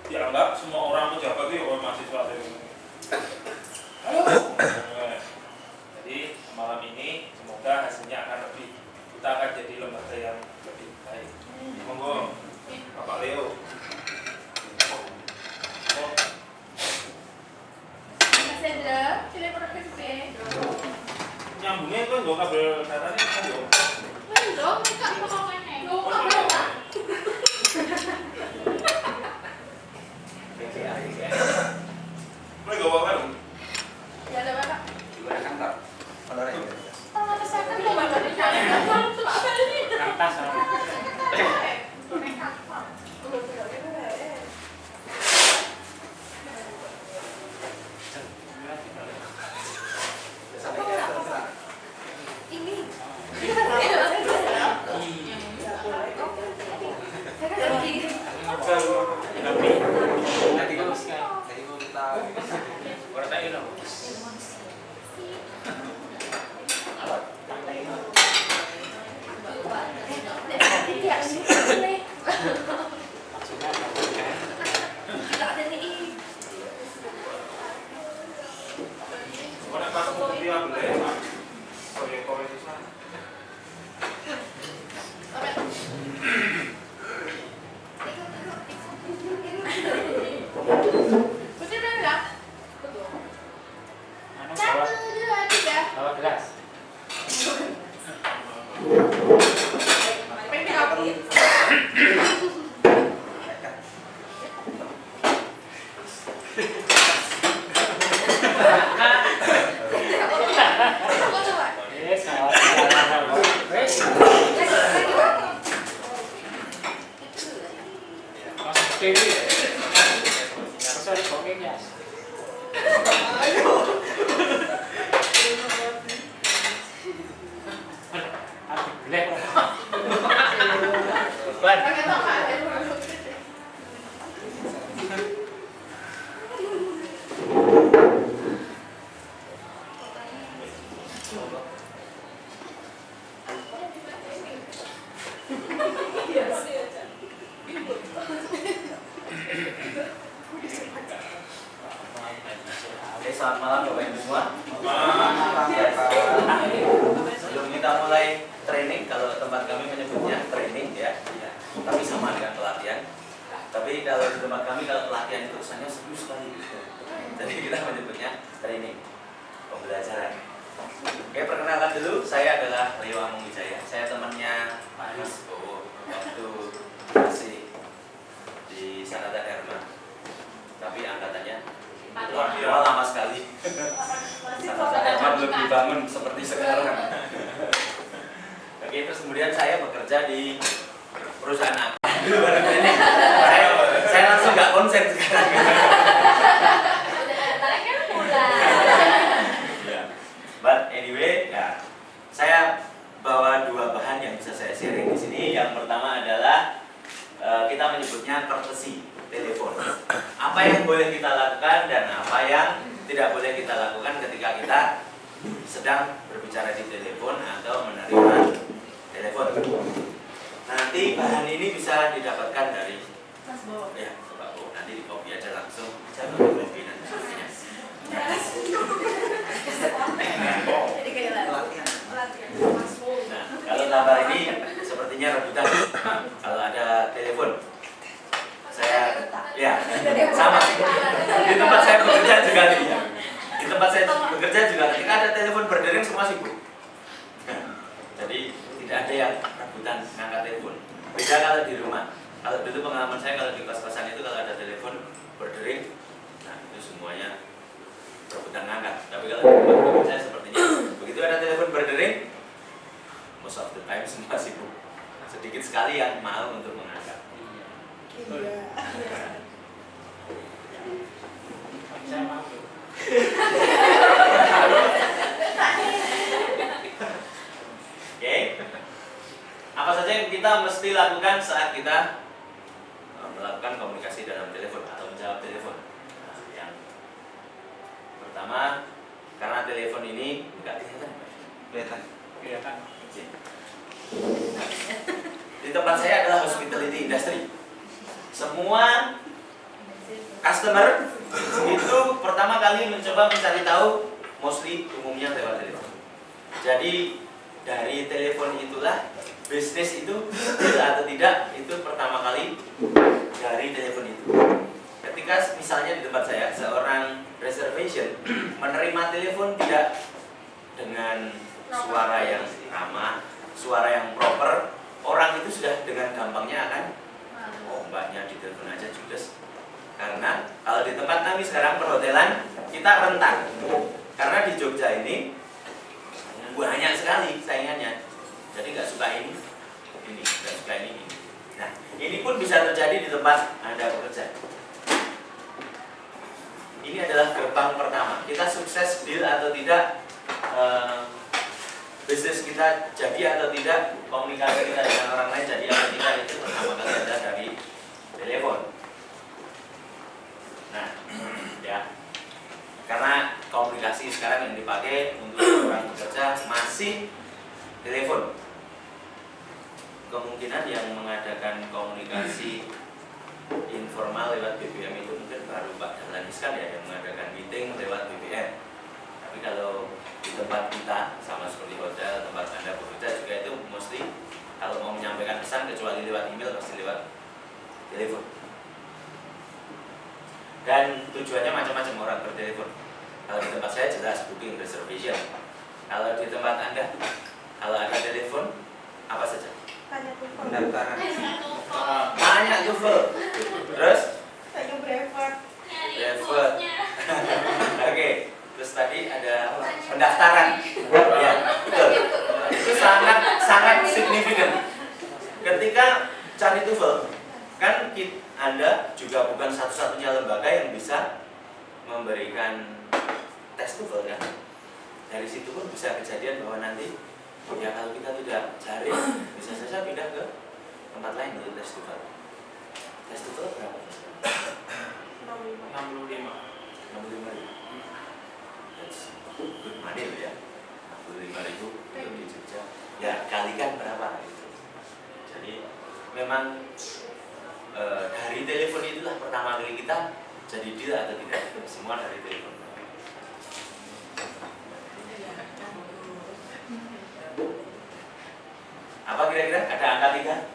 dianggap semua orang pejabat itu orang mahasiswa. Halo. Jadi malam ini semoga hasilnya akan lebih, kita akan jadi lembaga yang lebih baik. Monggo Bapak Leo. Mas Hendra, telepon ke sini. Nyambungnya itu nggak kabel datanya kan yo. Dong, mereka ngomongnya. Nggak kabel apa? Mulai gak apa-apa dong? Ya ada apa? Gimana kantor? Honorer ya? Kalau ada saya kan mau bantu di sana. Apa ini? Kantas Ini. Tadi mau kita orang tak tahu. Tidak ini. Tidak ada ini. Orang pas bukti apa boleh Pak? Proyek-proyek itu sana. Betul enggak? Anu Satu, bawa dua, tiga. bawa gelas. Pengen apa? Salah. Masuk TV. Sorry, pokoknya. Aduh, gelek. Ban. Oke, selamat malam Bapak Ibu semua. Malam. Sebelum kita mulai training, kalau tempat kami menyebutnya training ya, tapi sama dengan pelatihan. Tapi kalau di tempat kami kalau pelatihan itu kesannya serius sekali. Jadi kita menyebutnya training, pembelajaran. Oke, perkenalkan dulu, saya adalah Leo Amung Wijaya. Saya temannya Pak Mas Bowo waktu masih di Sanata Dharma. Tapi angkatannya wah, lama sekali. Sanata Dharma belum dibangun seperti sekarang. Oke, terus kemudian saya bekerja di perusahaan apa? Baru ini. Saya langsung nggak konsen sekarang. But anyway, ya, saya bawa dua bahan yang bisa saya sharing di sini. Yang pertama adalah kita menyebutnya courtesy telepon. Apa yang boleh kita lakukan dan apa yang tidak boleh kita lakukan ketika kita sedang berbicara di telepon atau menerima telepon. Nanti bahan ini bisa didapatkan dari Mas Bowo. ya, Bapak Bu. Nanti di copy aja langsung. Saya ambil copy nanti. Jadi kayak latihan. Mas Bowo. Nah, kalau gambar ini sepertinya rebutan. Kalau ada telepon, saya ya sama. Di tempat saya bekerja juga nih ya. Di tempat saya bekerja juga ketika ada telepon berdering semua sibuk. Jadi tidak ada yang rebutan ngangkat telepon. Beda kalau di rumah. Kalau dulu pengalaman saya kalau di kos-kosan itu kalau ada telepon berdering, nah itu semuanya rebutan ngangkat. Tapi kalau di tempat saya sepertinya begitu ada telepon berdering, most of the time semua sibuk. Sedikit sekali yang mau untuk mengangkat. Saya mau. Oke. Apa saja yang kita mesti lakukan saat kita melakukan komunikasi dalam telepon atau menjawab telepon? Nah, yang pertama, karena telepon ini enggak kelihatan. Kelihatan. Oke. Di tempat saya adalah hospitality industry. Semua customer itu pertama kali mencoba mencari tahu mostly umumnya lewat telepon. Jadi dari telepon itulah bisnis itu deal atau tidak itu pertama kali dari telepon itu. Ketika misalnya di tempat saya seorang reservation menerima telepon tidak dengan suara yang ramah, suara yang proper, orang itu sudah dengan gampangnya akan mbaknya di telepon aja judes. Karena kalau di tempat kami sekarang perhotelan kita rentan. Karena di Jogja ini banyak sekali saingannya. Jadi nggak suka ini, nggak suka ini. Nah, ini pun bisa terjadi di tempat Anda bekerja. Ini adalah gerbang pertama. Kita sukses deal atau tidak, bisnis kita jadi atau tidak, komunikasi kita dengan orang lain jadi atau tidak, itu pertama kali ada dari telepon. Nah, ya, karena komunikasi sekarang yang dipakai untuk orang bekerja masih telepon. Kemungkinan yang mengadakan komunikasi informal lewat BBM itu mungkin baru Pak Dahlan Iskan ya, yang mengadakan meeting lewat BBM. Tapi kalau di tempat kita sama seperti hotel, tempat Anda bekerja juga itu mesti kalau mau menyampaikan pesan kecuali lewat email pasti lewat telepon. Dan tujuannya macam-macam orang bertelepon. Kalau di tempat saya jelas booking reservation. Kalau di tempat Anda, kalau ada telepon apa saja? Pendaftaran. Banyak tuh. Terus? Saya brevet. Brevet. Oke. Terus tadi ada pendaftaran. Ya, betul. Itu sangat signifikan. Ketika cari TOEFL, kan Anda juga bukan satu-satunya lembaga yang bisa memberikan tes TOEFL kan. Dari situ pun bisa kejadian bahwa nanti ya kalau kita tidak cari bisa saja pindah ke tempat lain untuk tes TOEFL. Tes TOEFL berapa? 65. 65.000. That's good money loh ya. 65.000 untuk di Jogja. Ya kalikan berapa gitu. Jadi memang dari telepon itulah pertama kali kita jadi deal atau tidak. Semua dari telepon. Apa kira-kira? Ada angka 3?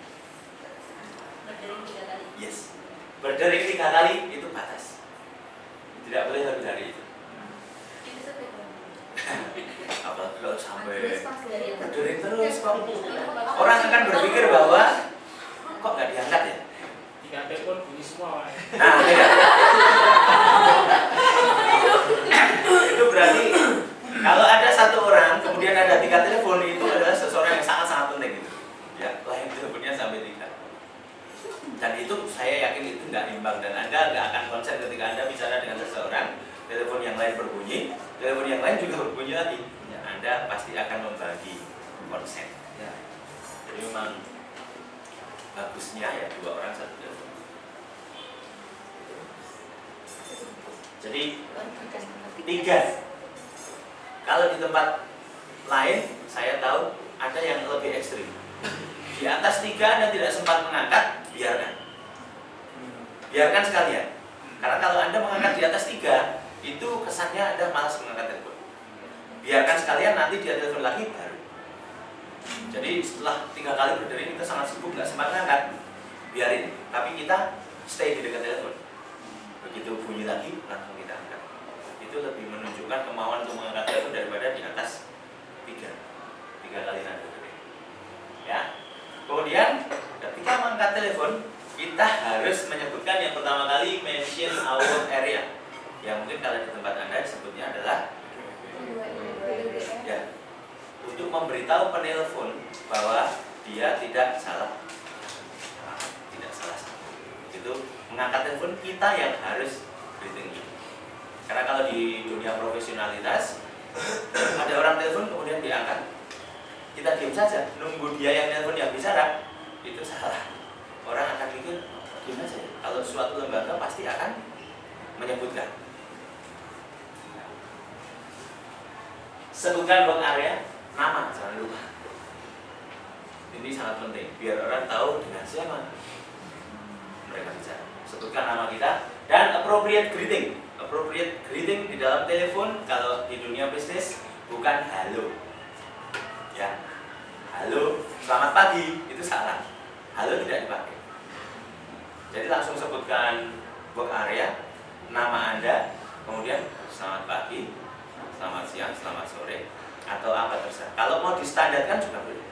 Berdering 3 kali. Yes. Berdering 3 kali itu batas. Tidak boleh lebih dari itu. Itu sampai Apalagi kalau sampai berapa? berdering terus kok. Orang akan berpikir bahwa kok nggak diangkat ya? 3 telepon bunyi semua. Nah, tidak. Itu berarti kalau ada satu orang kemudian ada 3 telepon itu adalah seseorang yang sangat-sangat penting gitu. Ya, lain teleponnya sampai 3. Dan itu saya yakin itu nggak imbang dan Anda nggak akan konsen ketika Anda bicara dengan seseorang, telepon yang lain berbunyi, telepon yang lain juga berbunyi lagi. Ya, Anda pasti akan membagi konsen. Ya. Jadi memang bagusnya ya 2 orang 1 telepon. Jadi 3. Kalau di tempat lain saya tahu ada yang lebih ekstrim. Di atas 3 Anda tidak sempat mengangkat, biarkan. Biarkan sekalian. Karena kalau Anda mengangkat di atas 3, itu kesannya Anda malas mengangkat telepon. Biarkan sekalian, nanti dia telepon lagi baru. Jadi setelah 3 kali berdering kita sangat sibuk, nggak sempat mengangkat, biarin. Tapi kita stay di dekat telepon. Begitu bunyi lagi, langsung kita angkat. Itu lebih menunjukkan kemauan untuk mengangkat telepon daripada di atas 3 kali nanti. Ya. Kemudian ketika mengangkat telepon, kita harus menyebutkan yang pertama kali mention our area. Yang mungkin kalau di tempat Anda sebutnya adalah ya, untuk memberitahu penelpon bahwa dia tidak salah. Itu mengangkat telepon kita yang harus bertinggi. Karena kalau di dunia profesionalitas ada orang telepon kemudian diangkat, kita diam saja nunggu dia yang telepon yang bicara, itu salah. Orang akan mikir gimana saja. Kalau suatu lembaga pasti akan menyebutkan. Sebutkan work area, nama jangan lupa. Ini sangat penting biar orang tahu dengan siapa mereka bicara. sebutkan nama kita, dan appropriate greeting. Appropriate greeting di dalam telepon kalau di dunia bisnis bukan halo. Ya. Halo, selamat pagi, itu salah. Halo tidak dipakai. Jadi langsung sebutkan work area, nama Anda, kemudian selamat pagi, selamat siang, selamat sore, atau apa terserah. Kalau mau distandarkan juga boleh.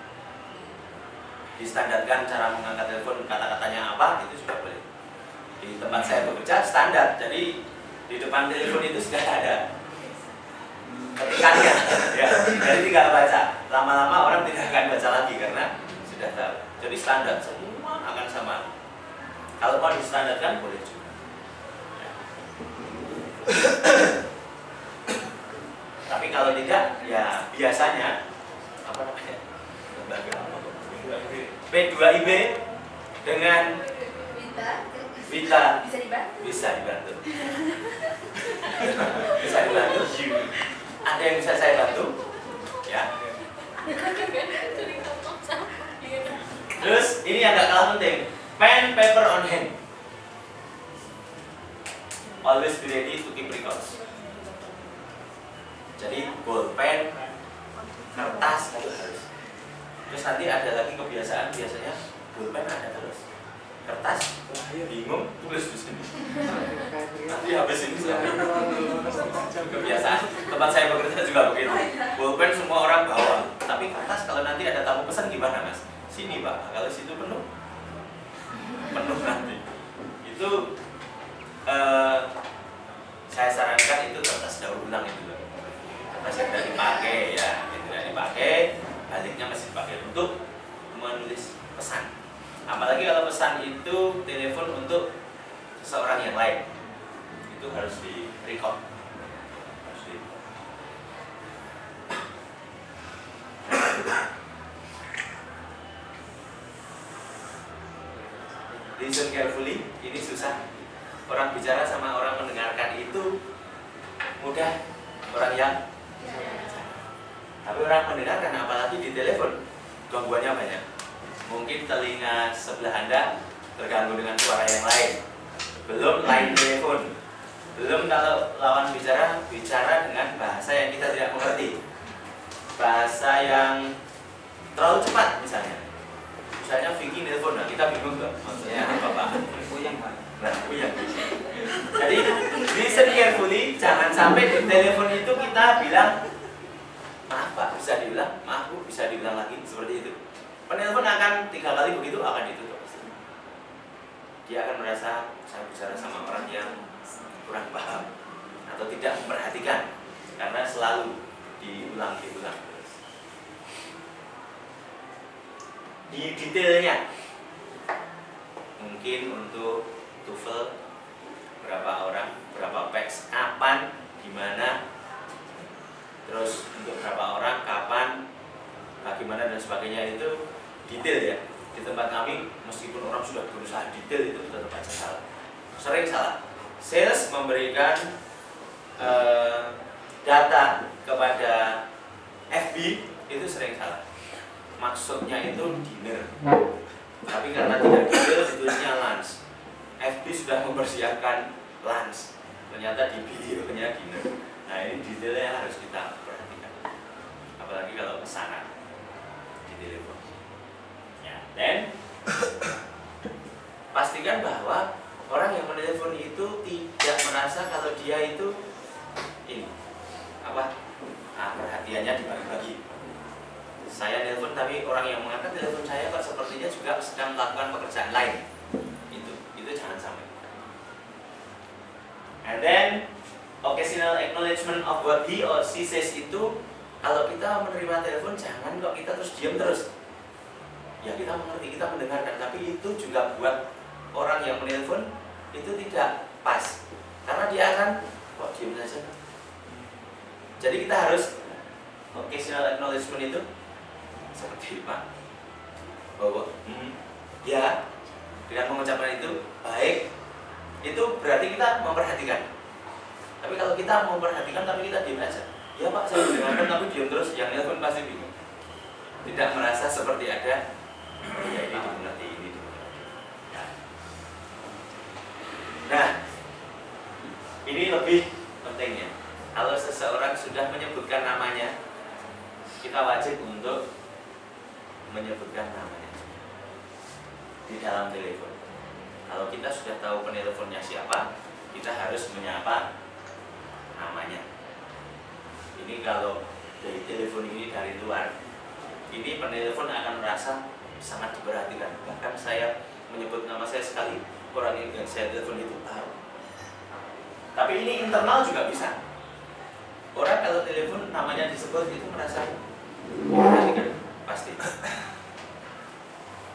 Distandarkan cara mengangkat telepon, kata-katanya apa, itu juga boleh. Di tempat saya bekerja standar, jadi di depan telepon itu sudah ada ketikannya, ya. Jadi tinggal baca. Lama-lama orang tidak akan baca lagi karena sudah tahu. Jadi standar semua akan sama. Kalau mau distandarkan boleh juga. Ya. Tapi kalau tidak, ya biasanya apa namanya? Lembaga P2IB dengan Vita bisa dibantu. Bisa dibantu. Ada yang bisa saya bantu? Ya. Terus ini agak kalah penting. Pen, paper on hand. Always be ready to keep records. Jadi bolpen, kertas itu harus. Terus nanti ada lagi kebiasaan biasanya bolpen ada terus. Kertas, bingung tulis di sini. Nanti habis ini kebiasaan. Tempat saya bekerja juga begitu. Bolpen semua orang bawa, tapi kertas kalau nanti ada tamu pesan gimana mas? Sini pak, kalau situ penuh nanti. Itu saya sarankan itu kertas daur ulang itu loh. Kertas yang tidak dipakai ya, yang tidak dipakai, baliknya masih dipakai untuk menulis pesan. Apalagi kalau pesan itu telepon untuk seseorang yang lain, itu harus di record. Listen carefully, ini susah. Orang bicara sama orang mendengarkan itu mudah, orang yang tapi orang mendengarkan apalagi di telepon gangguannya banyak. Mungkin telinga sebelah Anda terganggu dengan suara yang lain. Belum line telepon. Belum kalau lawan bicara dengan bahasa yang kita tidak mengerti. Bahasa yang terlalu cepat misalnya. Misalnya Vicky telepon, nah kita bingung tuh. Maksudnya apa Pak? Puyeng Pak. Nah, puyeng. Jadi listen carefully, jangan sampai di telepon itu kita bilang maaf Pak, bisa diulang, maaf Bu, bisa diulang lagi, seperti itu. Penelpon akan 3 kali begitu akan ditutup. Dia akan merasa saya bicara sama orang yang kurang paham atau tidak memperhatikan karena selalu diulang terus. Di detailnya, mungkin untuk TOEFL berapa orang, berapa peks, kapan, di mana, terus untuk berapa orang, kapan, bagaimana dan sebagainya itu detail ya. Di tempat kami meskipun orang sudah berusaha detail itu tetap aja salah. Sering salah. Sales memberikan data kepada FB itu sering salah. Maksudnya itu dinner, tapi karena tidak detail ditulisnya lunch. FB sudah mempersiapkan lunch, ternyata di videonya dinner. Nah ini detailnya harus kita perhatikan, apalagi kalau pesanan di telepon. Ya, dan pastikan bahwa orang yang menelepon itu tidak merasa kalau dia itu ini apa perhatiannya dibagi-bagi. Saya telepon tapi orang yang mengangkat telepon saya kok sepertinya juga sedang melakukan pekerjaan lain. Itu jangan sampai. And then occasional acknowledgement of what he or she says itu, kalau kita menerima telepon jangan kok kita terus diam terus. Ya kita mengerti, kita mendengarkan, tapi itu juga buat orang yang menelpon itu tidak pas. Karena dia akan kok diam saja. Jadi kita harus occasional acknowledgement itu seperti Pak bahwa ya, dengan mengucapkan itu baik, itu berarti kita memperhatikan. Tapi kalau kita memperhatikan tapi kita diam aja, ya Pak saya mendengarkan tapi diam terus, yang nelpon pasti bingung, tidak merasa seperti ada ya ini dimengerti, ini dimengerti ya. Ini lebih pentingnya. Kalau seseorang sudah menyebutkan namanya, kita wajib untuk menyebutkan namanya di dalam telepon. Kalau kita sudah tahu penelponnya siapa, kita harus menyapa namanya. Ini kalau dari telepon ini dari luar, ini penelpon akan merasa sangat diperhatikan. Bahkan saya menyebut nama saya sekali, orang yang saya telepon itu tahu. Tapi ini internal juga bisa. Orang kalau telepon namanya disebut itu merasa diperhatikan pasti.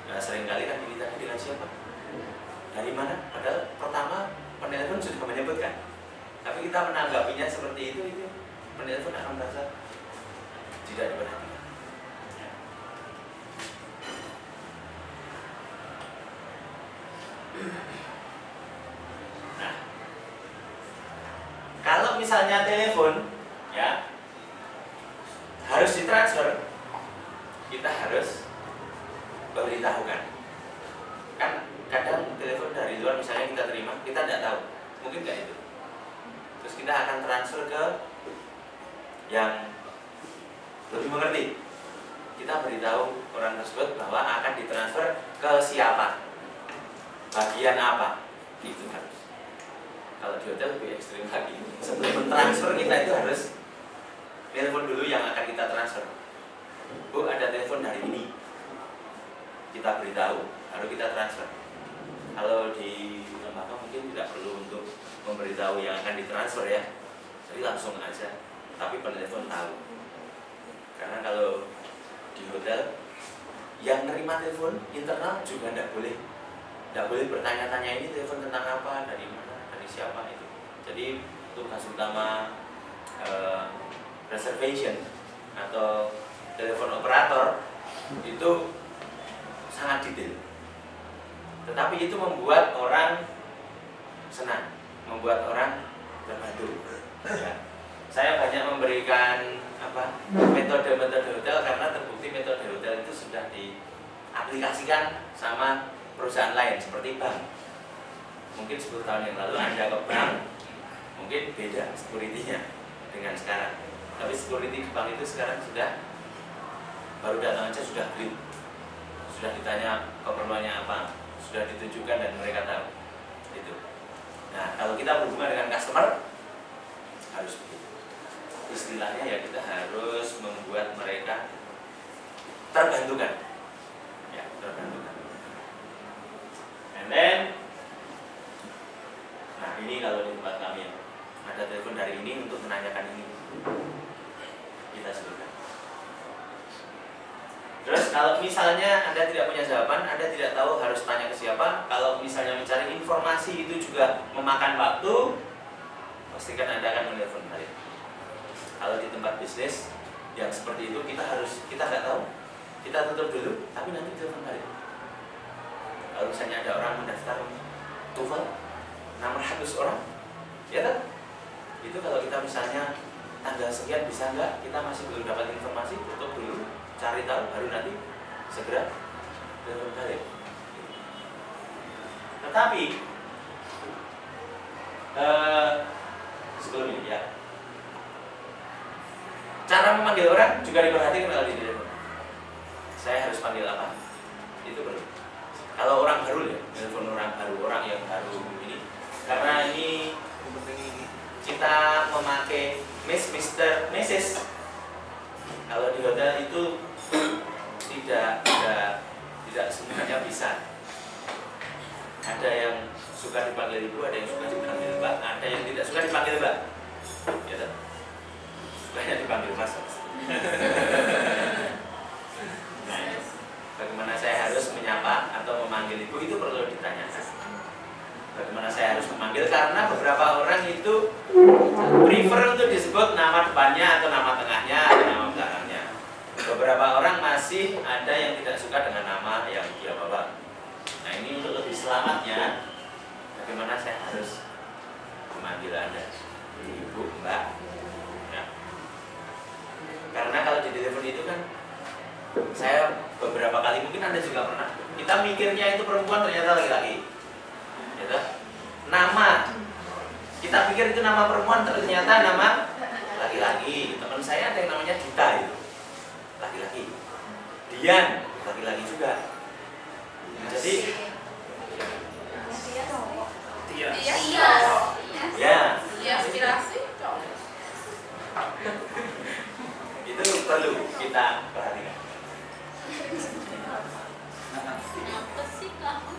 Nah, seringkali kan ini tadi dengan siapa? Dari mana? Padahal pertama penelpon sudah menyebutkan. Tapi kita menanggapinya seperti itu penelpon akan merasa tidak diperhatikan. Nah, kalau misalnya telepon, ya harus ditransfer, kita harus beritahukan. Kan kadang telepon dari luar misalnya kita terima, kita tidak tahu, mungkin nggak itu. Terus kita akan transfer ke yang lebih mengerti. Kita beritahu orang tersebut bahwa akan ditransfer ke siapa, bagian apa, itu harus. Kalau di hotel lebih ekstrim lagi. Sebelum mentransfer kita itu harus telepon dulu yang akan kita transfer. Bu, ada telepon dari ini. Kita beritahu, baru kita transfer. Kalau di lembaga mungkin tidak perlu untuk memberitahu yang akan ditransfer ya. Jadi langsung aja. Tapi penelpon tahu. Karena kalau di hotel yang nerima telepon internal juga tidak boleh bertanya-tanya ini telepon tentang apa, dari mana, dari siapa itu. Jadi tugas utama reservation atau telepon operator itu sangat detail. Tetapi itu membuat orang senang, membuat orang terbantu. Ya. Saya banyak memberikan metode-metode hotel karena terbukti metode hotel itu sudah diaplikasikan sama perusahaan lain seperti bank. Mungkin 10 tahun yang lalu Anda ke bank, mungkin beda security-nya dengan sekarang. Tapi security di bank itu sekarang sudah baru datang aja sudah clean. Sudah ditanya keperluannya apa, sudah ditunjukkan dan mereka tahu. Itu. Nah, kalau kita berhubungan dengan customer harus begitu. Istilahnya ya kita harus membuat mereka terbantukan. Ya, terbantukan. And then, nah ini kalau di tempat kami ada telepon dari ini untuk menanyakan ini, kita sebutkan. Terus kalau misalnya Anda tidak punya jawaban, Anda tidak tahu harus tanya ke siapa. Kalau misalnya mencari informasi itu juga memakan waktu, pastikan Anda akan menelpon balik. Kalau di tempat bisnis yang seperti itu kita nggak tahu, kita tutup dulu, tapi nanti telepon balik. Kalau misalnya ada orang mendaftar TOEFL 600 orang, ya kan? Itu kalau kita misalnya tanggal sekian bisa nggak, kita masih belum dapat informasi, tutup dulu, cari tahu, baru nanti segera telepon balik. Tetapi sebelum ini ya, cara memanggil orang juga diperhatikan kalau di telepon. Saya harus panggil apa? Itu perlu. Kalau orang baru ya, telepon orang baru, orang yang baru ini, karena ini kita memakai Miss, Mr, Mrs. Kalau di hotel itu tidak semuanya bisa. Ada yang suka dipanggil ibu, ada yang suka dipanggil mbak, ada yang tidak suka dipanggil mbak. Ya, sukanya dipanggil mas. Bagaimana saya harus menyapa atau memanggil ibu itu perlu ditanyakan. Bagaimana saya harus memanggil, karena beberapa orang itu prefer untuk disebut nama depannya atau nama tengahnya atau nama belakangnya. Beberapa orang masih ada yang tidak suka dengan nama yang dia bawa. Nah, ini untuk lebih selamatnya, bagaimana saya harus memanggil Anda, ibu, mbak. Ya. Karena kalau di telepon itu kan saya beberapa kali, mungkin Anda juga pernah, kita mikirnya itu perempuan ternyata laki-laki. Gitu. Nama kita kita pikir itu nama perempuan, ternyata nama laki-laki. Teman saya ada yang namanya Duta itu, laki-laki. Dian, laki-laki juga. Jadi Iya. Iya. ya, Iya, aspirasi. itu perlu kita perhatikan. Apa sih kamu?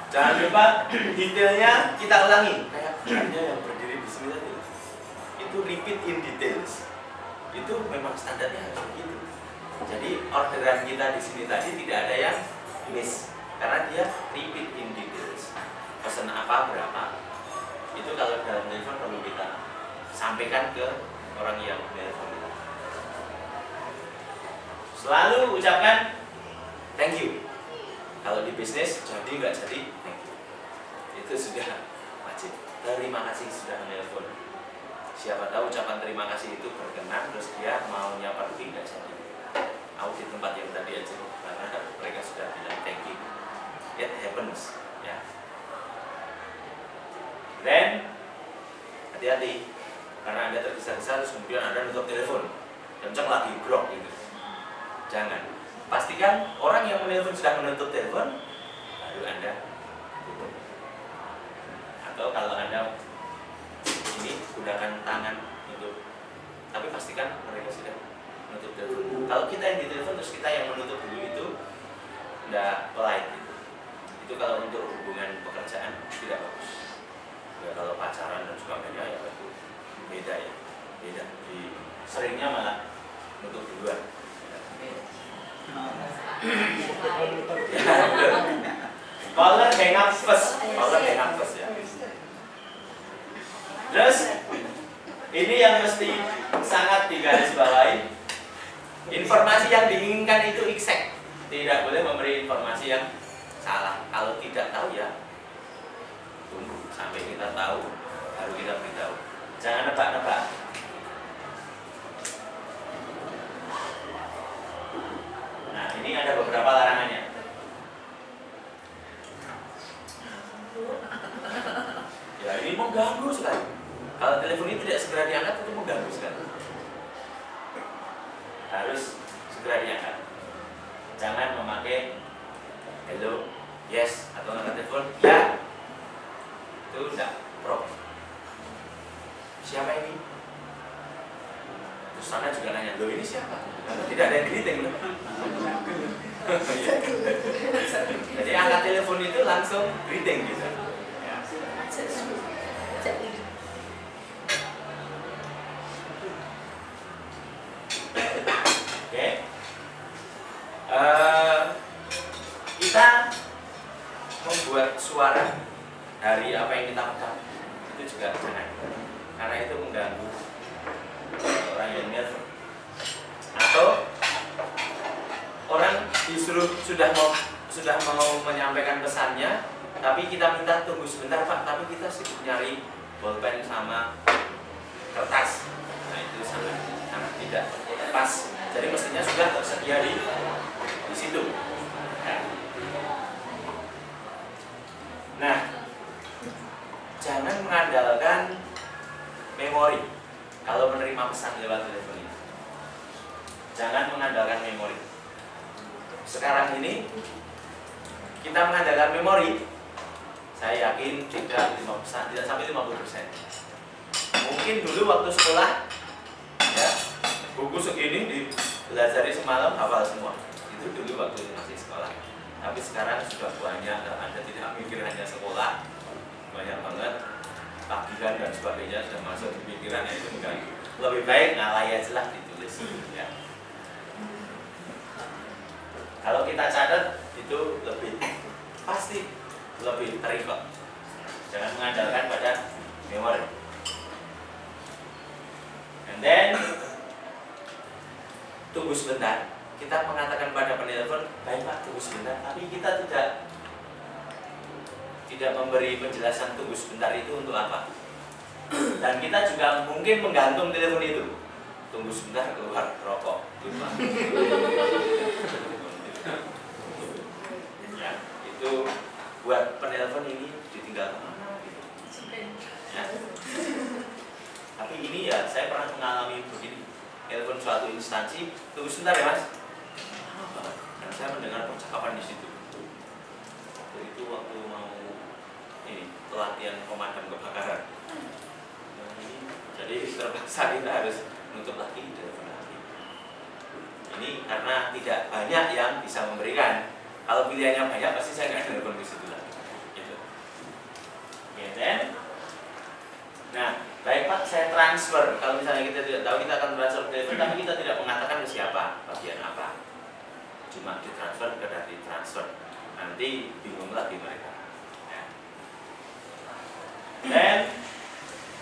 Jangan lupa detailnya kita ulangi. Kayak ada yang berdiri di sini tadi. Itu repeat in details. Itu memang standarnya harus begitu. Jadi orderan kita di sini tadi tidak ada yang miss karena dia repeat in details. Pesan apa berapa? Itu kalau dalam telepon perlu kita sampaikan ke orang yang telepon kita. Selalu ucapkan thank you. Kalau di bisnis jadi nggak jadi thank you. Itu sudah wajib. Terima kasih sudah menelpon. Siapa tahu ucapan terima kasih itu berkenan terus dia maunya pergi nggak jadi. Aku di tempat yang tadi aja karena mereka sudah bilang thank you. It happens, ya. Dan hati-hati karena Anda tergesa-gesa terus kemudian Anda nutup telepon, kencang lagi grok gitu. Jangan. Pastikan orang yang menelpon sudah menutup telepon, baru Anda tutup. Atau kalau Anda ini gunakan tangan untuk, tapi pastikan mereka sudah menutup telepon. Kalau kita yang ditelepon terus kita yang menutup dulu itu tidak polite gitu. Itu kalau untuk hubungan pekerjaan tidak bagus. Ya kalau pacaran dan sebagainya ya itu beda ya, beda. Seringnya malah nutup duluan. Caller hang up first, caller hang up first ya. Terus ini yang mesti sangat digarisbawahi. Informasi yang diinginkan itu exact. Tidak boleh memberi informasi yang salah. Kalau tidak tahu ya tunggu sampai kita tahu baru kita beritahu. Jangan nebak-nebak. Nah, ini ada beberapa larangannya. Ya, ini mengganggu sekali. Kalau telepon ini tidak segera diangkat itu mengganggu sekali. Harus segera diangkat. Jangan memakai hello, yes, atau angkat telepon, ya. Itu tidak proper. Siapa ini? Terus sana juga nanya, loh ini siapa? Tidak ada yang greeting loh. Jadi angkat telepon itu langsung greeting gitu. Oke. Kita membuat suara dari apa yang kita pegang itu juga jangan, karena itu mengganggu orang yang nelfon. Atau orang disuruh sudah mau menyampaikan pesannya, tapi kita minta tunggu sebentar Pak, tapi kita sibuk nyari bolpen sama kertas. Nah itu sangat tidak pas. Jadi mestinya sudah tersedia di situ. Nah, jangan mengandalkan memori kalau menerima pesan lewat telepon ini. Jangan mengandalkan memori. Sekarang ini kita mengandalkan memori, saya yakin tidak sampai 50%. Mungkin dulu waktu sekolah, ya, buku segini dipelajari semalam hafal semua. Itu dulu waktu masih sekolah. Tapi sekarang sudah banyak, Anda tidak mikir hanya sekolah, banyak banget tagihan dan sebagainya sudah masuk di pikiran, itu mengganggu. Lebih baik ngalai aja lah ditulis, ya. Kalau kita catat itu lebih pasti lebih terikot. Jangan mengandalkan pada memori. And then tunggu sebentar. Kita mengatakan pada penelpon, baik Pak, tunggu sebentar. Tapi kita tidak memberi penjelasan tunggu sebentar itu untuk apa. Dan kita juga mungkin menggantung telepon itu. Tunggu sebentar keluar rokok. Ya, itu buat penelpon ini ditinggal kemana gitu. Ya. Tapi ini ya saya pernah mengalami begini, telepon suatu instansi, tunggu sebentar ya mas. Dan saya mendengar percakapan di situ. Waktu itu mau ini pelatihan pemadam kebakaran. Jadi terpaksa kita harus menutup lagi telepon lagi. Ini karena tidak banyak yang bisa memberikan. Kalau pilihannya banyak pasti saya nggak telepon ke situ lagi. Gitu. Ya, then. Nah, baik Pak, saya transfer. Kalau misalnya kita tidak tahu, kita akan transfer telepon, tapi kita tidak mengatakan ke siapa, bagian apa. Cuma ditransfer ke dari transfer. Nanti bingung lagi mereka. Ya. Dan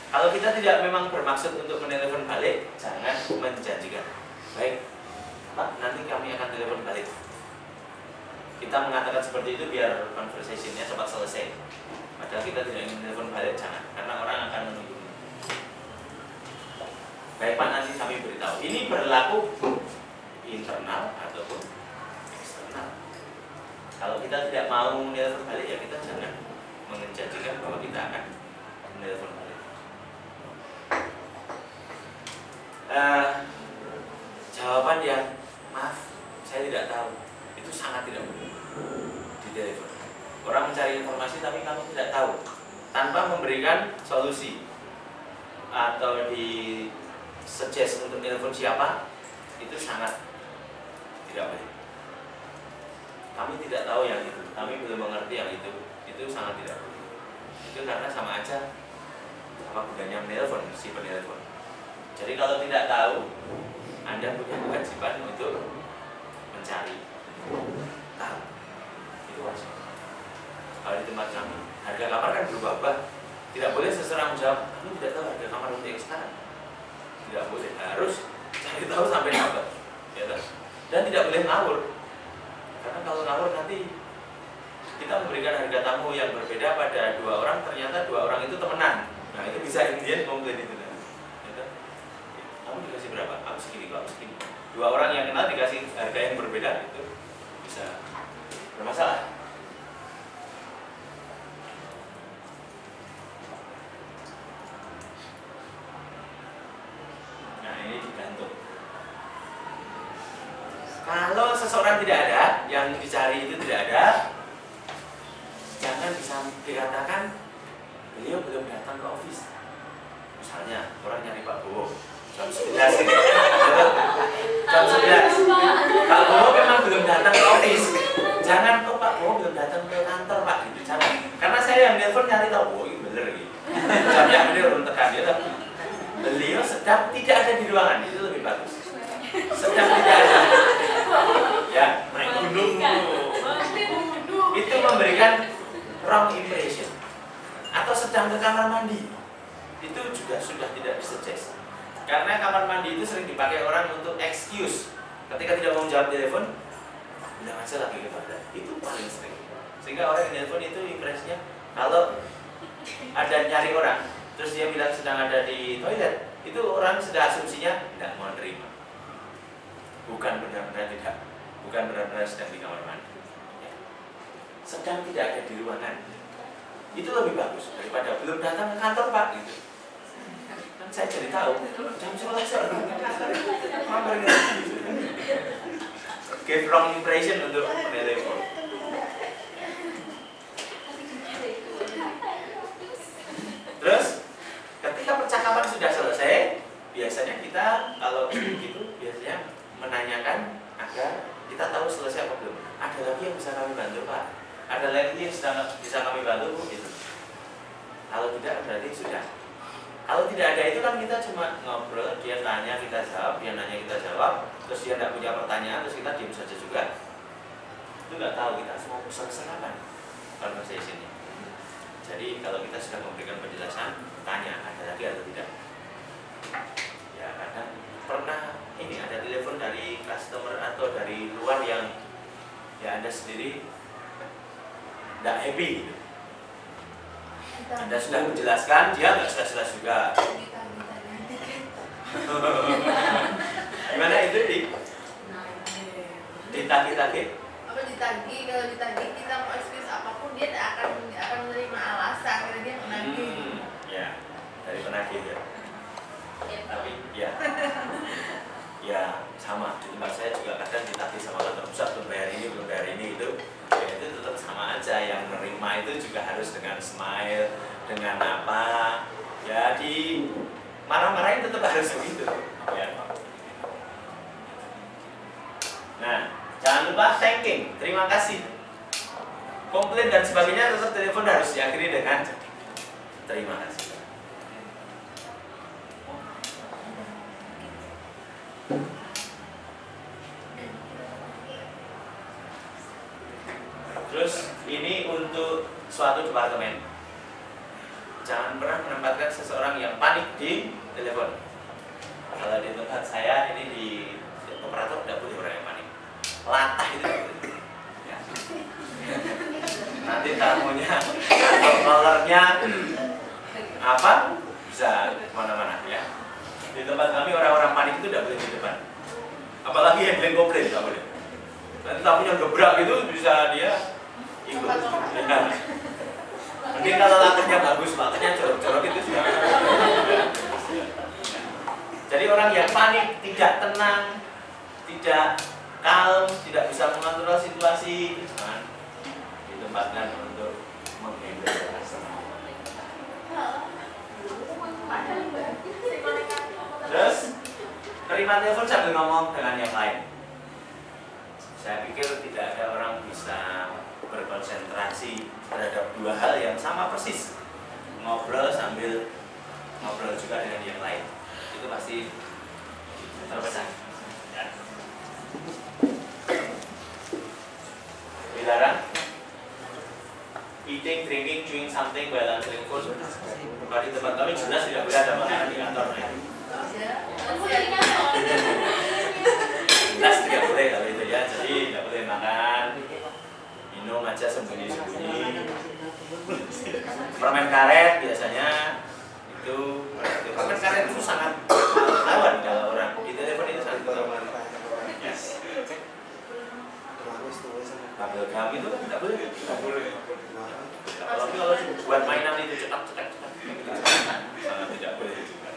kalau kita tidak memang bermaksud untuk menelepon balik, jangan menjanjikan. Baik, Pak, nanti kami akan telepon balik. Kita mengatakan seperti itu biar conversation-nya cepat selesai. Padahal kita tidak ingin telepon balik, jangan, karena orang akan menunggu. Baik Pak, nanti kami beritahu. Ini berlaku internal ataupun eksternal. Kalau kita tidak mau menelpon balik, ya kita jangan menjanjikan bahwa kita akan menelpon balik. Jawaban yang maaf, saya tidak tahu, itu sangat tidak boleh di telepon. Orang mencari informasi tapi kamu tidak tahu, tanpa memberikan solusi atau di suggest untuk telepon siapa, itu sangat tidak baik. Kami tidak tahu yang itu, kami belum mengerti yang itu sangat tidak baik. Itu karena sama aja apa gunanya menelpon si penelpon. Jadi kalau tidak tahu, Anda punya kewajiban untuk mencari tahu. Itu wajib. Kalau di tempat kami, harga kamar kan berubah-ubah. Tidak boleh seseorang menjawab, kamu tidak tahu harga kamar untuk yang sekarang. Tidak boleh, harus cari tahu sampai dapat. Ya, dan tidak boleh ngawur. Karena kalau ngawur nanti kita memberikan harga tamu yang berbeda pada dua orang, ternyata dua orang itu temenan. Nah itu bisa Indian komplain itu. Kamu dikasih berapa? Aku segini, aku segini. Dua orang yang kenal dikasih harga yang berbeda, itu bisa bermasalah. Nah ini digantung. Kalau seseorang tidak ada, yang dicari itu tidak ada, jangan bisa dikatakan beliau belum datang ke office. Misalnya orang nyari Pak Bowo jam 11 ini. Jam 11. Pak Bowo memang belum datang ke office. Jangan, oh Pak Bowo belum datang ke kantor Pak, gitu. Jangan. Karena saya yang nelfon nyari tahu, oh ini bener gitu. Jam yang beliau belum tekan dia. Beliau sedang tidak ada di ruangan, itu lebih bagus. Sedang tidak ada. Ya, naik gunung. Itu memberikan wrong impression. Atau sedang ke kamar mandi. Itu juga sudah tidak disuggest. Karena kamar mandi itu sering dipakai orang untuk excuse. Ketika tidak mau menjawab telepon, bilang aja lagi ke toilet. Itu paling sering. Sehingga orang yang telepon itu impresinya kalau ada nyari orang, terus dia bilang sedang ada di toilet, itu orang sudah asumsinya tidak mau nerima. Bukan benar-benar tidak, bukan benar-benar sedang di kamar mandi. Sedang tidak ada di ruangan. Itu lebih bagus daripada belum datang ke kantor Pak gitu. Kan saya jadi tahu jam 11 mampir gitu. Give wrong impression untuk telepon. Terus ketika percakapan sudah selesai, biasanya kita kalau gitu biasanya menanyakan agar kita tahu selesai apa belum. Ada lagi yang bisa kami bantu Pak? Ada lagi yang bisa kami bantu gitu. Kalau tidak berarti sudah. Kalau tidak ada itu kan kita cuma ngobrol, dia tanya kita jawab, dia nanya kita jawab, terus dia tidak punya pertanyaan, terus kita diam saja juga. Itu nggak tahu kita semua selesai kapan conversation-nya. Jadi kalau kita sudah memberikan penjelasan, tanya ada lagi atau tidak. Ya kadang pernah ini ada telepon dari customer atau dari luar yang ya Anda sendiri tidak happy gitu. Anda sudah menjelaskan, dia nggak jelas-jelas juga. Gimana itu ditagih-tagih? Apa ditagih? Kalau ditagih kita mau excuse apapun dia tidak akan sama di tempat saya juga kadang ditagih sama kantor pusat belum bayar ini itu ya itu tetap sama aja. Yang menerima itu juga harus dengan smile, dengan apa ya, di marah-marahin tetap harus begitu ya. Nah, jangan lupa thanking, terima kasih. Komplain dan sebagainya tetap telepon harus diakhiri dengan terima kasih. Terus ini untuk suatu departemen. Jangan pernah menempatkan seseorang yang panik di telepon. Kalau di tempat saya ini di operator tidak boleh orang yang panik. Latah itu tidak boleh. Ya. Nanti tamunya atau callernya apa bisa kemana-mana ya. Di tempat kami orang-orang panik itu tidak boleh di depan. Apalagi yang bilang komplain tidak boleh. Nanti tamunya gebrak itu bisa dia ikut. Ya. Mungkin kalau latarnya bagus, makanya jorok-jorok itu sudah. Jadi orang yang panik, tidak tenang, tidak kalm, tidak bisa mengontrol situasi, jangan ditempatkan untuk menghandle customer. Terus terima telepon sambil ngomong dengan yang lain. Saya pikir tidak ada orang bisa berkonsentrasi terhadap dua hal yang sama persis. Ngobrol sambil ngobrol juga dengan yang lain. Itu pasti terpecah. Ya. Dilarang eating, drinking, chewing something while answering phone. Kalau di tempat kami jelas tidak boleh ada makanan di kantor. Jelas tidak boleh kalau itu ya. Jadi tidak boleh makan, minum aja sembunyi-sembunyi. Permen karet biasanya itu permen karet itu sangat lawan kalau orang di telepon itu sangat lawan. Yes. Kabel gam itu kan tidak boleh. Tidak boleh. Apalagi kalau buat mainan itu cetak sangat tidak boleh juga.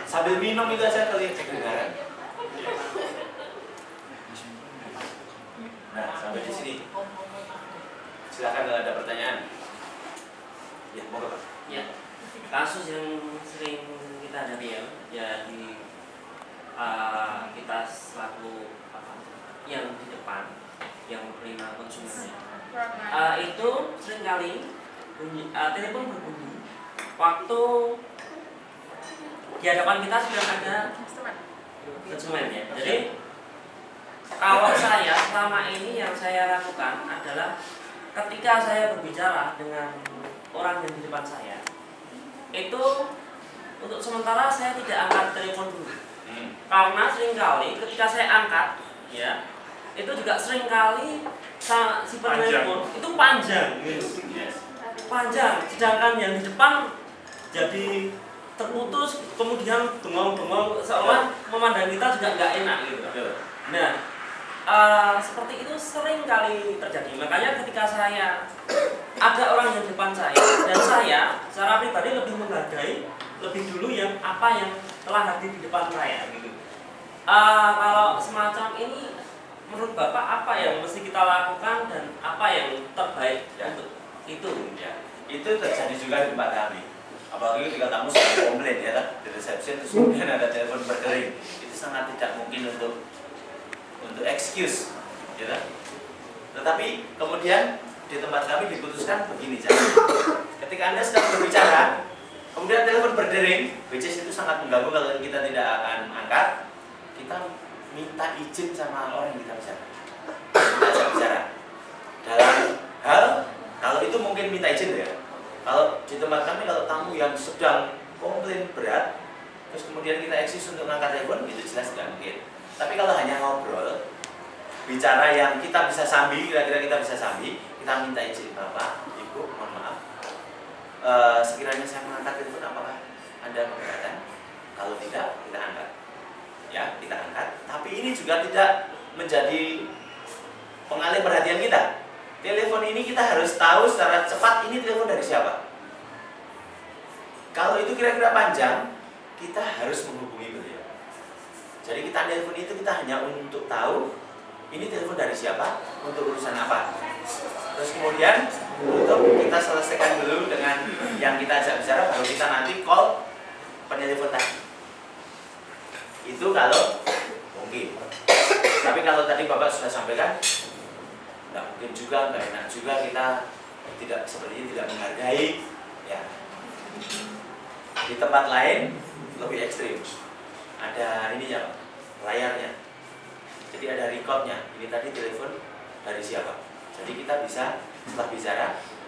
Sambil minum itu aja kali kedengaran. Nah, sampai di sini. Silakan kalau ada pertanyaan. Ya, monggo Pak. Ya, kasus yang sering kita hadapi ya di kita selaku yang di depan yang menerima konsumennya itu seringkali telepon berbunyi waktu di hadapan kita sedang ada konsumen ya. Jadi kalau saya selama ini yang saya lakukan adalah ketika saya berbicara dengan orang yang di depan saya, itu untuk sementara saya tidak angkat telepon dulu. Karena seringkali ketika saya angkat, ya, itu juga seringkali si penelpon itu panjang, gitu. Panjang. Sedangkan yang di depan jadi terputus, kemudian bengong-bengong seolah memandang kita juga nggak enak, gitu. Nah. Seperti itu sering kali terjadi. Makanya ketika saya ada orang yang di depan saya dan saya secara pribadi lebih menghargai lebih dulu yang apa yang telah hadir di depan saya gitu. Kalau semacam ini menurut Bapak apa yang mesti kita lakukan dan apa yang terbaik ya, untuk itu ya. Itu terjadi juga di tempat kami. Apalagi ketika tamu sedang komplain ya kan, di resepsi terus kemudian ada telepon berdering. Itu sangat tidak mungkin untuk excuse, ya kan? Tetapi kemudian di tempat kami diputuskan begini saja. Ketika Anda sedang berbicara, kemudian telepon berdering, which is itu sangat mengganggu kalau kita tidak akan angkat, kita minta izin sama orang yang kita bicara. Kita bicara. Dalam hal, kalau itu mungkin minta izin ya. Kalau di tempat kami, kalau tamu yang sedang komplain berat, terus kemudian kita eksis untuk angkat telepon, itu jelas tidak mungkin. Tapi kalau hanya ngobrol, bicara yang kita bisa sambil, kira-kira kita bisa sambil, kita minta izin Bapak, Ibu, mohon maaf. Sekiranya saya mengangkat telepon, apakah Anda keberatan? Kalau tidak, kita angkat. Ya, kita angkat. Tapi ini juga tidak menjadi pengalih perhatian kita. Telepon ini kita harus tahu secara cepat ini telepon dari siapa. Kalau itu kira-kira panjang, kita harus menghubungi beliau. Jadi kita telepon itu kita hanya untuk tahu ini telepon dari siapa, untuk urusan apa. Terus kemudian untuk kita selesaikan dulu dengan yang kita ajak bicara, baru kita nanti call penelpon tadi. Itu kalau mungkin. Tapi kalau tadi Bapak sudah sampaikan, nggak mungkin juga, nggak enak juga kita sepertinya tidak menghargai. Ya. Di tempat lain lebih ekstrim. Ada ininya, layarnya. Jadi ada recordnya. Ini tadi telepon dari siapa. Jadi kita bisa setelah bicara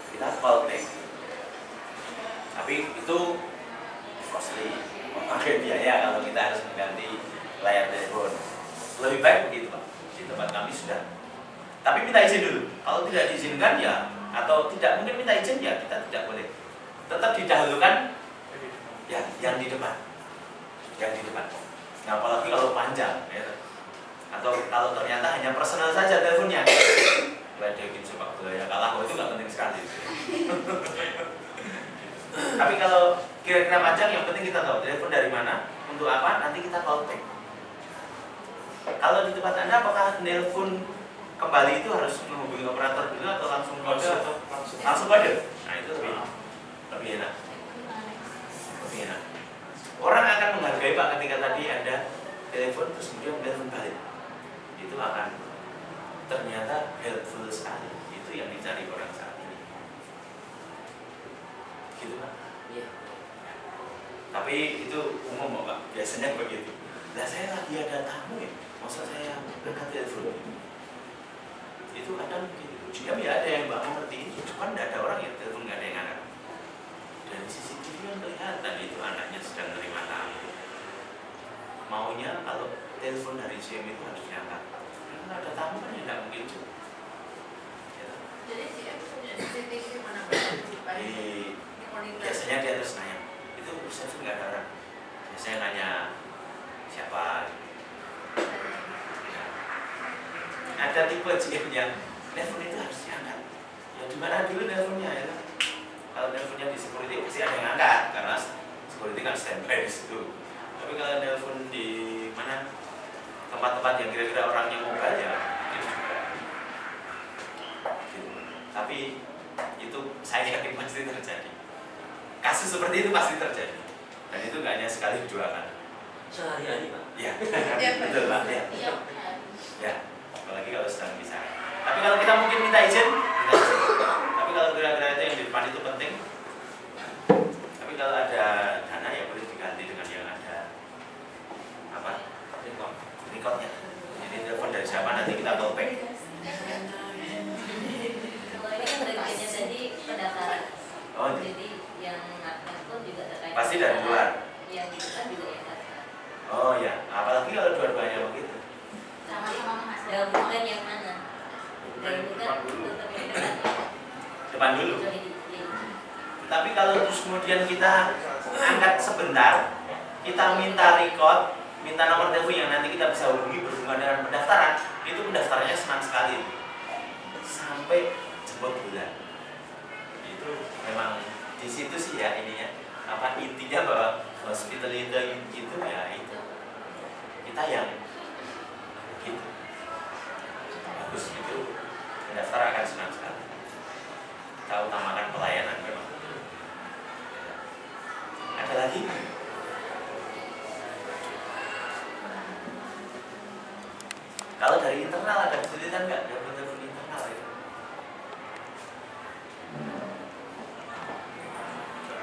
kita call back. Tapi itu costly, memakai biaya kalau kita harus mengganti layar telepon. Lebih baik begitu Pak. Di tempat kami sudah. Tapi minta izin dulu. Kalau tidak diizinkan ya, atau tidak mungkin minta izin ya kita tidak boleh. Tetap didahulukan ya yang di depan. Yang di depan. Nah, apalagi kalau panjang ya. Atau kalau ternyata hanya personal saja teleponnya. Ledekin sepak bola ya kalah, itu nggak penting sekali. Tapi kalau kira-kira panjang, yang penting kita tahu telepon dari mana, untuk apa, nanti kita call back. Kalau di tempat Anda, apakah nelpon kembali itu harus menghubungi operator dulu atau langsung kode atau langsung kode? Nah itu lebih enak. Lebih enak. Orang akan menghargai Pak ketika tadi Anda telepon terus kemudian telepon balik. Itu akan ternyata helpful sekali. Itu yang dicari orang saat ini. Gitu Pak? Iya. Tapi itu umum Pak, biasanya begitu. Nah saya lagi ada tamu ya, masa saya angkat telepon? Itu kadang begitu. Jika ya ada yang Mbak mengerti itu, kan tidak ada orang yang telepon, nggak ada yang angkat. Dari CCTV yang kelihatan itu anaknya sedang menerima tamu. Maunya kalau telepon dari CM itu harus diangkat. Karena ada tamu kan ya tidak mungkin juga. Ya. Jadi CM punya CCTV di mana? Biasanya dia terus nanya, itu resepsi nggak ada orang. Biasanya nanya siapa. Ya. Ada tipe CM yang telepon itu harus diangkat. Ya di mana dulu teleponnya ya? Kalau teleponnya di security pasti ada yang angkat karena security kan standby di situ. Tapi kalau telepon di mana tempat-tempat yang kira-kira orangnya mobile ya itu juga. Gitu. Tapi itu saya yakin pasti terjadi. Kasus seperti itu pasti terjadi. Dan itu nggak hanya sekali dua kali. Sehari-hari Pak. Ya, betul Pak. Ya. Iya. Ya, apalagi kalau sedang bicara. Tapi kalau kita mungkin minta izin, tapi kalau kira-kira itu yang di depan itu penting. Tapi kalau ada dana ya boleh diganti dengan yang ada apa? Recordnya. Jadi telepon dari siapa nanti kita call back. Kalau ini kan bagiannya tadi pendaftaran. Oh, Jadi yang telepon juga terkait. pasti dari luar. Yang itu kan juga yang daftar. Oh ya, apalagi kalau dua-duanya begitu. Sama-sama Mas. Gabungan yang mana? Gabungan tetap yang depan. Depan dulu. Tapi kalau terus kemudian kita angkat sebentar, kita minta record, minta nomor telepon yang nanti kita bisa hubungi berhubungan dengan pendaftaran, itu pendaftarannya senang sekali sampai jemput bulan. Itu memang di situ sih ya ininya, apa intinya bahwa hospital itu ya itu kita yang gitu bagus itu pendaftar akan senang sekali. Kita utamakan pelayanan memang. Ada lagi? Kalau dari internal ada kesulitan nggak? Telepon internal itu.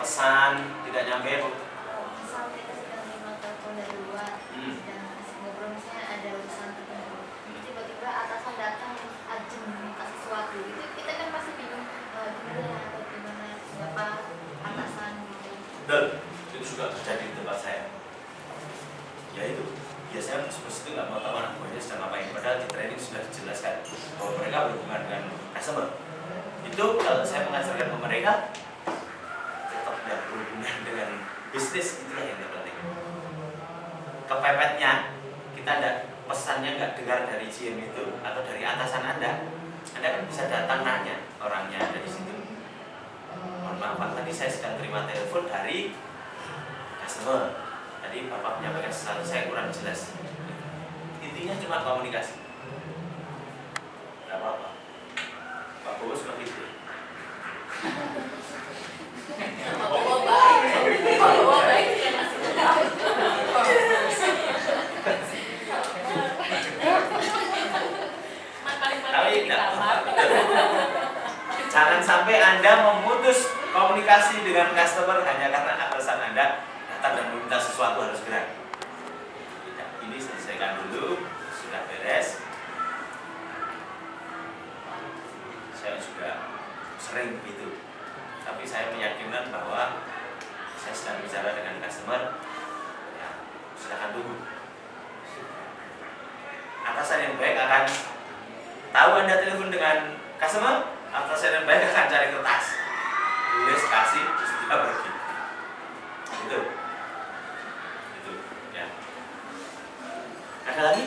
Pesan tidak nyampe bu. Misal kita sedang menerima telepon dari luar dan masih ngobrol misalnya ada urusan tertentu. Tiba-tiba atasan datang urgent minta sesuatu gitu, kita kan pasti bingung gimana atau gimana siapa atasan gitu. Betul, itu juga terjadi di tempat saya. Ya itu, biasanya bos itu nggak mau tahu anak buahnya sedang ngapain. Padahal di training sudah dijelaskan bahwa mereka berhubungan dengan customer. Itu kalau saya mengajarkan ke mereka, tetap tidak berhubungan dengan bisnis, itulah yang penting. Kepepetnya, kita tidak pesannya nggak dengar dari GM itu atau dari atasan Anda kan bisa datang nanya orangnya ada di situ. Mohon maaf Pak, tadi saya sedang terima telepon dari customer. Tadi Bapak menyampaikan sesuatu, saya kurang jelas. intinya cuma komunikasi. Gak apa-apa. Pak Bowo seperti itu. Bawa baik. Bawa baik. Tapi jangan sampai Anda memutus komunikasi dengan customer hanya karena atasan Anda datang dan meminta sesuatu harus gerak. Tidak, ini selesaikan dulu, sudah beres. Saya juga sering begitu, tapi saya meyakinkan bahwa saya sedang bicara dengan customer. Ya, silakan tunggu. Atasan yang baik akan tahu Anda telepon dengan customer, atasan yang baik akan cari kertas, tulis, kasih, terus dia pergi. Itu ya. Ada lagi?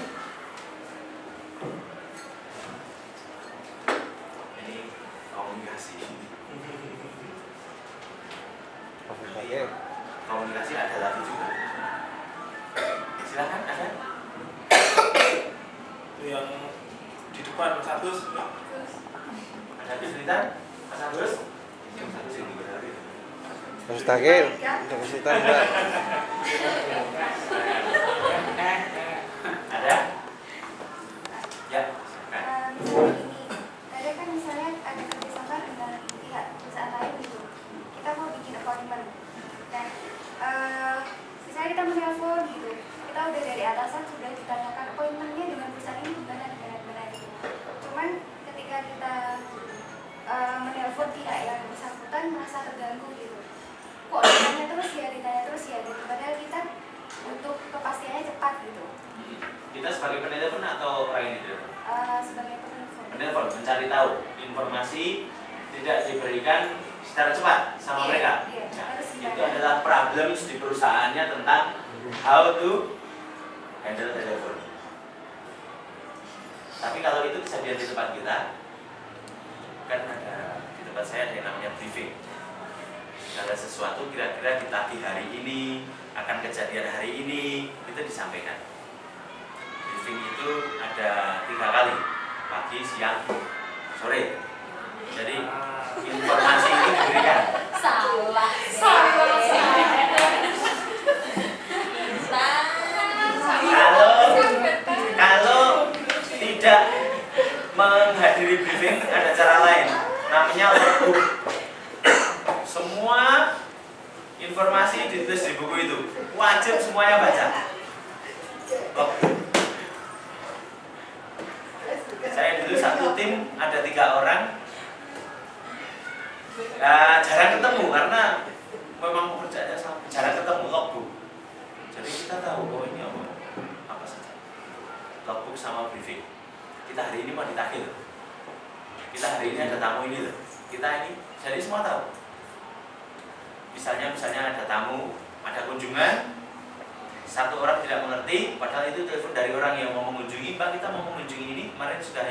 Ini komunikasi. Komunikasi ada lagi juga. Silakan, ada? Itu yang di depan satu Ada kesulitan? Mas Agus? Satu sih juga lagi. Mas Takir, ada kesulitan enggak? Ada? Ya. Ini, kadang kan misalnya ada kerjasama dengan pihak perusahaan lain gitu. Kita mau bikin appointment. Dan misalnya kita menelpon gitu. Kita udah dari atasan sudah ditanyakan appointmentnya dengan perusahaan ini gimana gitu. Cuman ketika kita menelpon pihak yang bersangkutan merasa terganggu gitu. Kok ditanya terus ya, gitu. Padahal kita untuk kepastiannya cepat gitu. Kita sebagai penelpon atau orang yang ditelepon? Sebagai penelpon. Penelpon mencari tahu informasi tidak diberikan secara cepat sama mereka. Iya, Nah, harus itu gimana? adalah problems di perusahaannya tentang how to handle telepon. Tapi kalau itu kejadian di tempat kita, kan ada di tempat saya ada yang namanya briefing. Segala sesuatu kira-kira ditagih hari ini, akan kejadian hari ini, itu disampaikan. Briefing itu ada 3 kali, pagi, siang, sore. Jadi informasi itu diberikan. Salah. Kalau tidak menghadiri briefing ada cara lain, namanya logbook. Semua informasi ditulis di buku itu, wajib semuanya baca. Logbook. Saya dulu satu tim ada 3 orang, jarang ketemu karena memang pekerjaannya jarang ketemu logbook. Jadi kita tahu oh ini apa saja. Logbook sama briefing. Kita hari ini mau ditagih loh. Kita hari ini ada tamu ini loh. Kita ini jadi semua tahu. Misalnya ada tamu, ada kunjungan, satu orang tidak mengerti, padahal itu telepon dari orang yang mau mengunjungi, Pak kita mau mengunjungi ini, kemarin sudah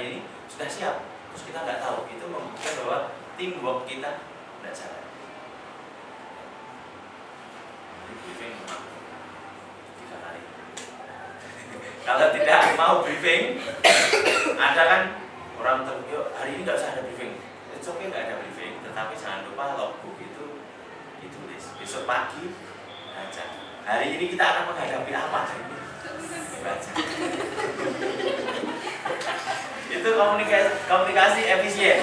siap, terus kita nggak tahu, itu membuktikan bahwa teamwork kita tidak jalan. Briefing 3 kali. Kalau tidak mau briefing, ada kan orang yuk hari ini nggak usah ada briefing, it's okay nggak ada briefing, tetapi jangan lupa logbook itu ditulis. Besok pagi baca. Hari ini kita akan menghadapi apa? Baca. Itu komunikasi efisien.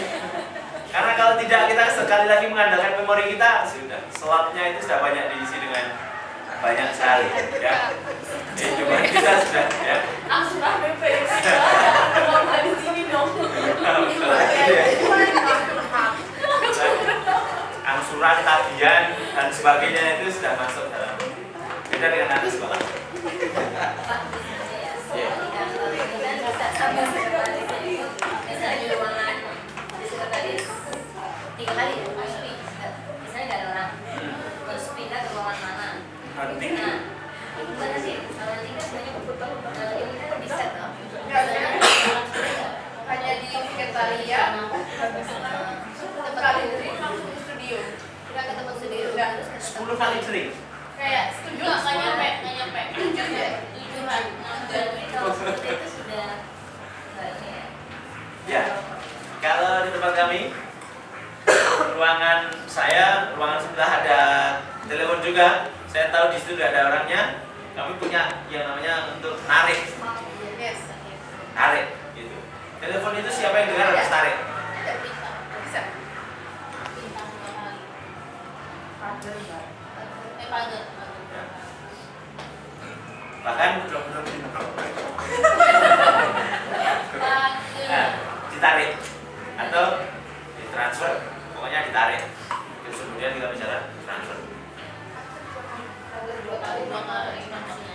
Karena kalau tidak kita sekali lagi mengandalkan memori kita, sudah slotnya itu sudah banyak diisi dengan banyak sekali, ya. Cuma kita sudah, ya. Angsurah BP. Mau dari sini dong. Angsuran, tagihan dan sebagainya itu sudah masuk dalam. Beda dengan anak sekolah. Misalnya di ruangan di sekretaris 3 kali ya, misalnya nggak ada orang, terus pindah ke ruangan mana? hunting. Nah, itu mana sih? Kalau nanti kan sebenarnya ini kan di set loh. Hanya di sekretariat. Kali ini langsung ke studio. Kita ketemu studio, Udah. terus 10 kali sering. Kayak setuju nggak nyampe. Tujuan. Jadi kalau seperti itu di tempat kami. Ruangan saya, ruangan sebelah ada telepon juga. Saya tahu di situ ada orangnya. Kami punya yang namanya untuk narik, tarik gitu. Telepon itu siapa yang dengar harus tarik. Bisa. Pagar. Ya. Bahkan nah, ditarik atau ditransfer, pokoknya ditarik. Terus kemudian kita bicara transfer.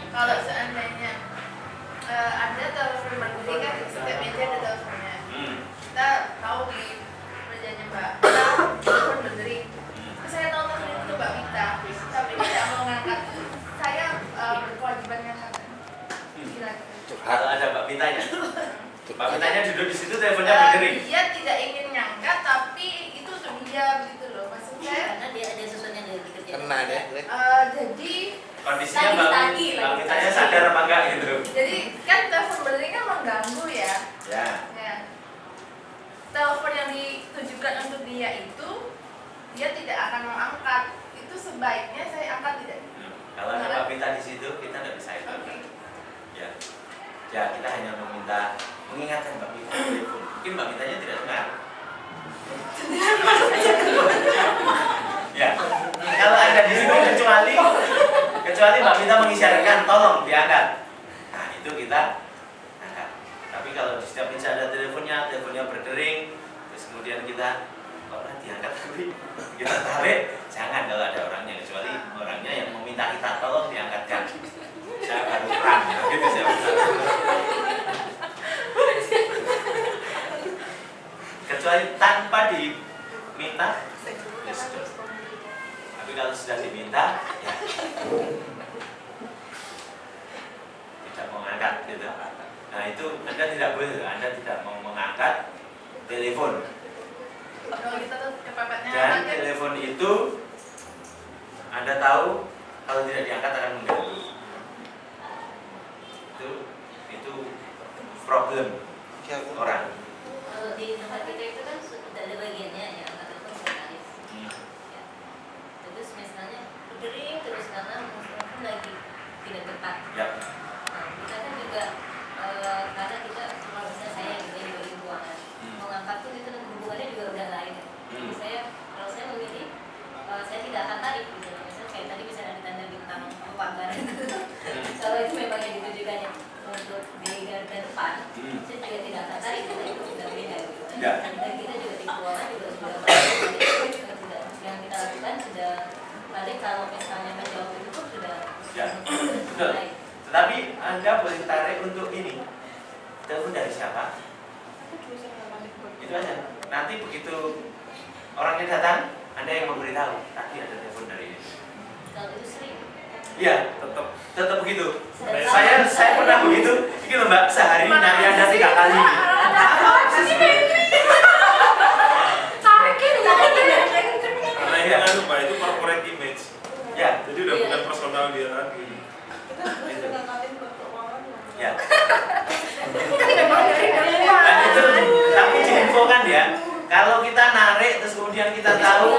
Kalau seandainya ada telepon berdiri kan setiap meja ada teleponnya. Kita tahu di mejanya Mbak Wita telepon berdiri. Saya tahu telepon itu Mbak Wita, tapi tidak mau ngangkat. Saya berkewajiban ngangkat. Kalau ada Mbak Pitanya, Mbak Pitanya duduk di situ teleponnya berdiri. Dia tidak ingin ngangkat, tapi itu untuk dia begitu loh. Maksud saya Karena dia ada sesuatu yang lagi kerjain. Kena ya. jadi Kondisinya Mbak Pitanya sadar apa enggak gitu. jadi kan telepon berdiri kan mengganggu ya. Ya. Ya. Telepon yang ditujukan untuk dia itu dia tidak akan mengangkat. Itu sebaiknya saya angkat tidak. Kalau ada Mbak Pita di situ, kita nggak bisa itu. Ya. Ya, kita hanya meminta mengingatkan Mbak Pita telepon. Mungkin Mbak Pitanya tidak dengar. Ya. Kalau ada di situ kecuali Mbak Pita mengisyaratkan tolong diangkat. Nah, itu kita angkat. Tapi kalau di setiap meja ada teleponnya berdering, terus kemudian kita diangkat tapi kita tarik, jangan kalau ada orangnya, kecuali orangnya yang meminta kita tolong diangkatkan. Saya baru perang, gitu saya kecuali tanpa diminta, ya sudah. Tapi kalau sudah diminta, ya tidak mau angkat, gitu. Nah itu Anda tidak boleh, Anda tidak mau mengangkat telepon. Kalau kita tuh kepepetnya Dan telepon itu Anda tahu kalau tidak diangkat akan mengganggu. Itu problem orang. Kalau di tempat kita itu kan sudah ada bagiannya ya, angkat telepon tarif. Ya. Terus misalnya berdering terus karena mungkin lagi tidak tepat. Ya. Nah, kita kan juga karena kita kalau misalnya saya gitu ya di bagian keuangan mau ngangkat tuh itu hubungannya juga udah lain. Jadi kalau saya memilih saya tidak akan tarik gitu. Misalnya kayak tadi bisa ada tanda bintang pagar. Kalau itu memang yang ditujukannya untuk di garda depan, saya juga tidak akan tarik karena itu sudah beda gitu. Ya. Dan kita juga di keuangan juga sudah yang kita lakukan sudah paling kalau misalnya menjawab itu pun sudah Ya. Betul. Tetapi Anda boleh tarik untuk ini. Telepon dari siapa? Itu aja. Nanti begitu orangnya datang, Anda yang memberitahu. Tadi ada telepon dari ini. kalau itu sering. Iya, tetap begitu. Saya pernah begitu. Ini loh Mbak, sehari nyari Anda 3 kali. Karena ini kan lupa itu corporate image. Ya, Jadi udah bukan personal dia lagi. ya. Dan itu, tapi diinfokan ya. Kalau kita narik terus kemudian kita tahu,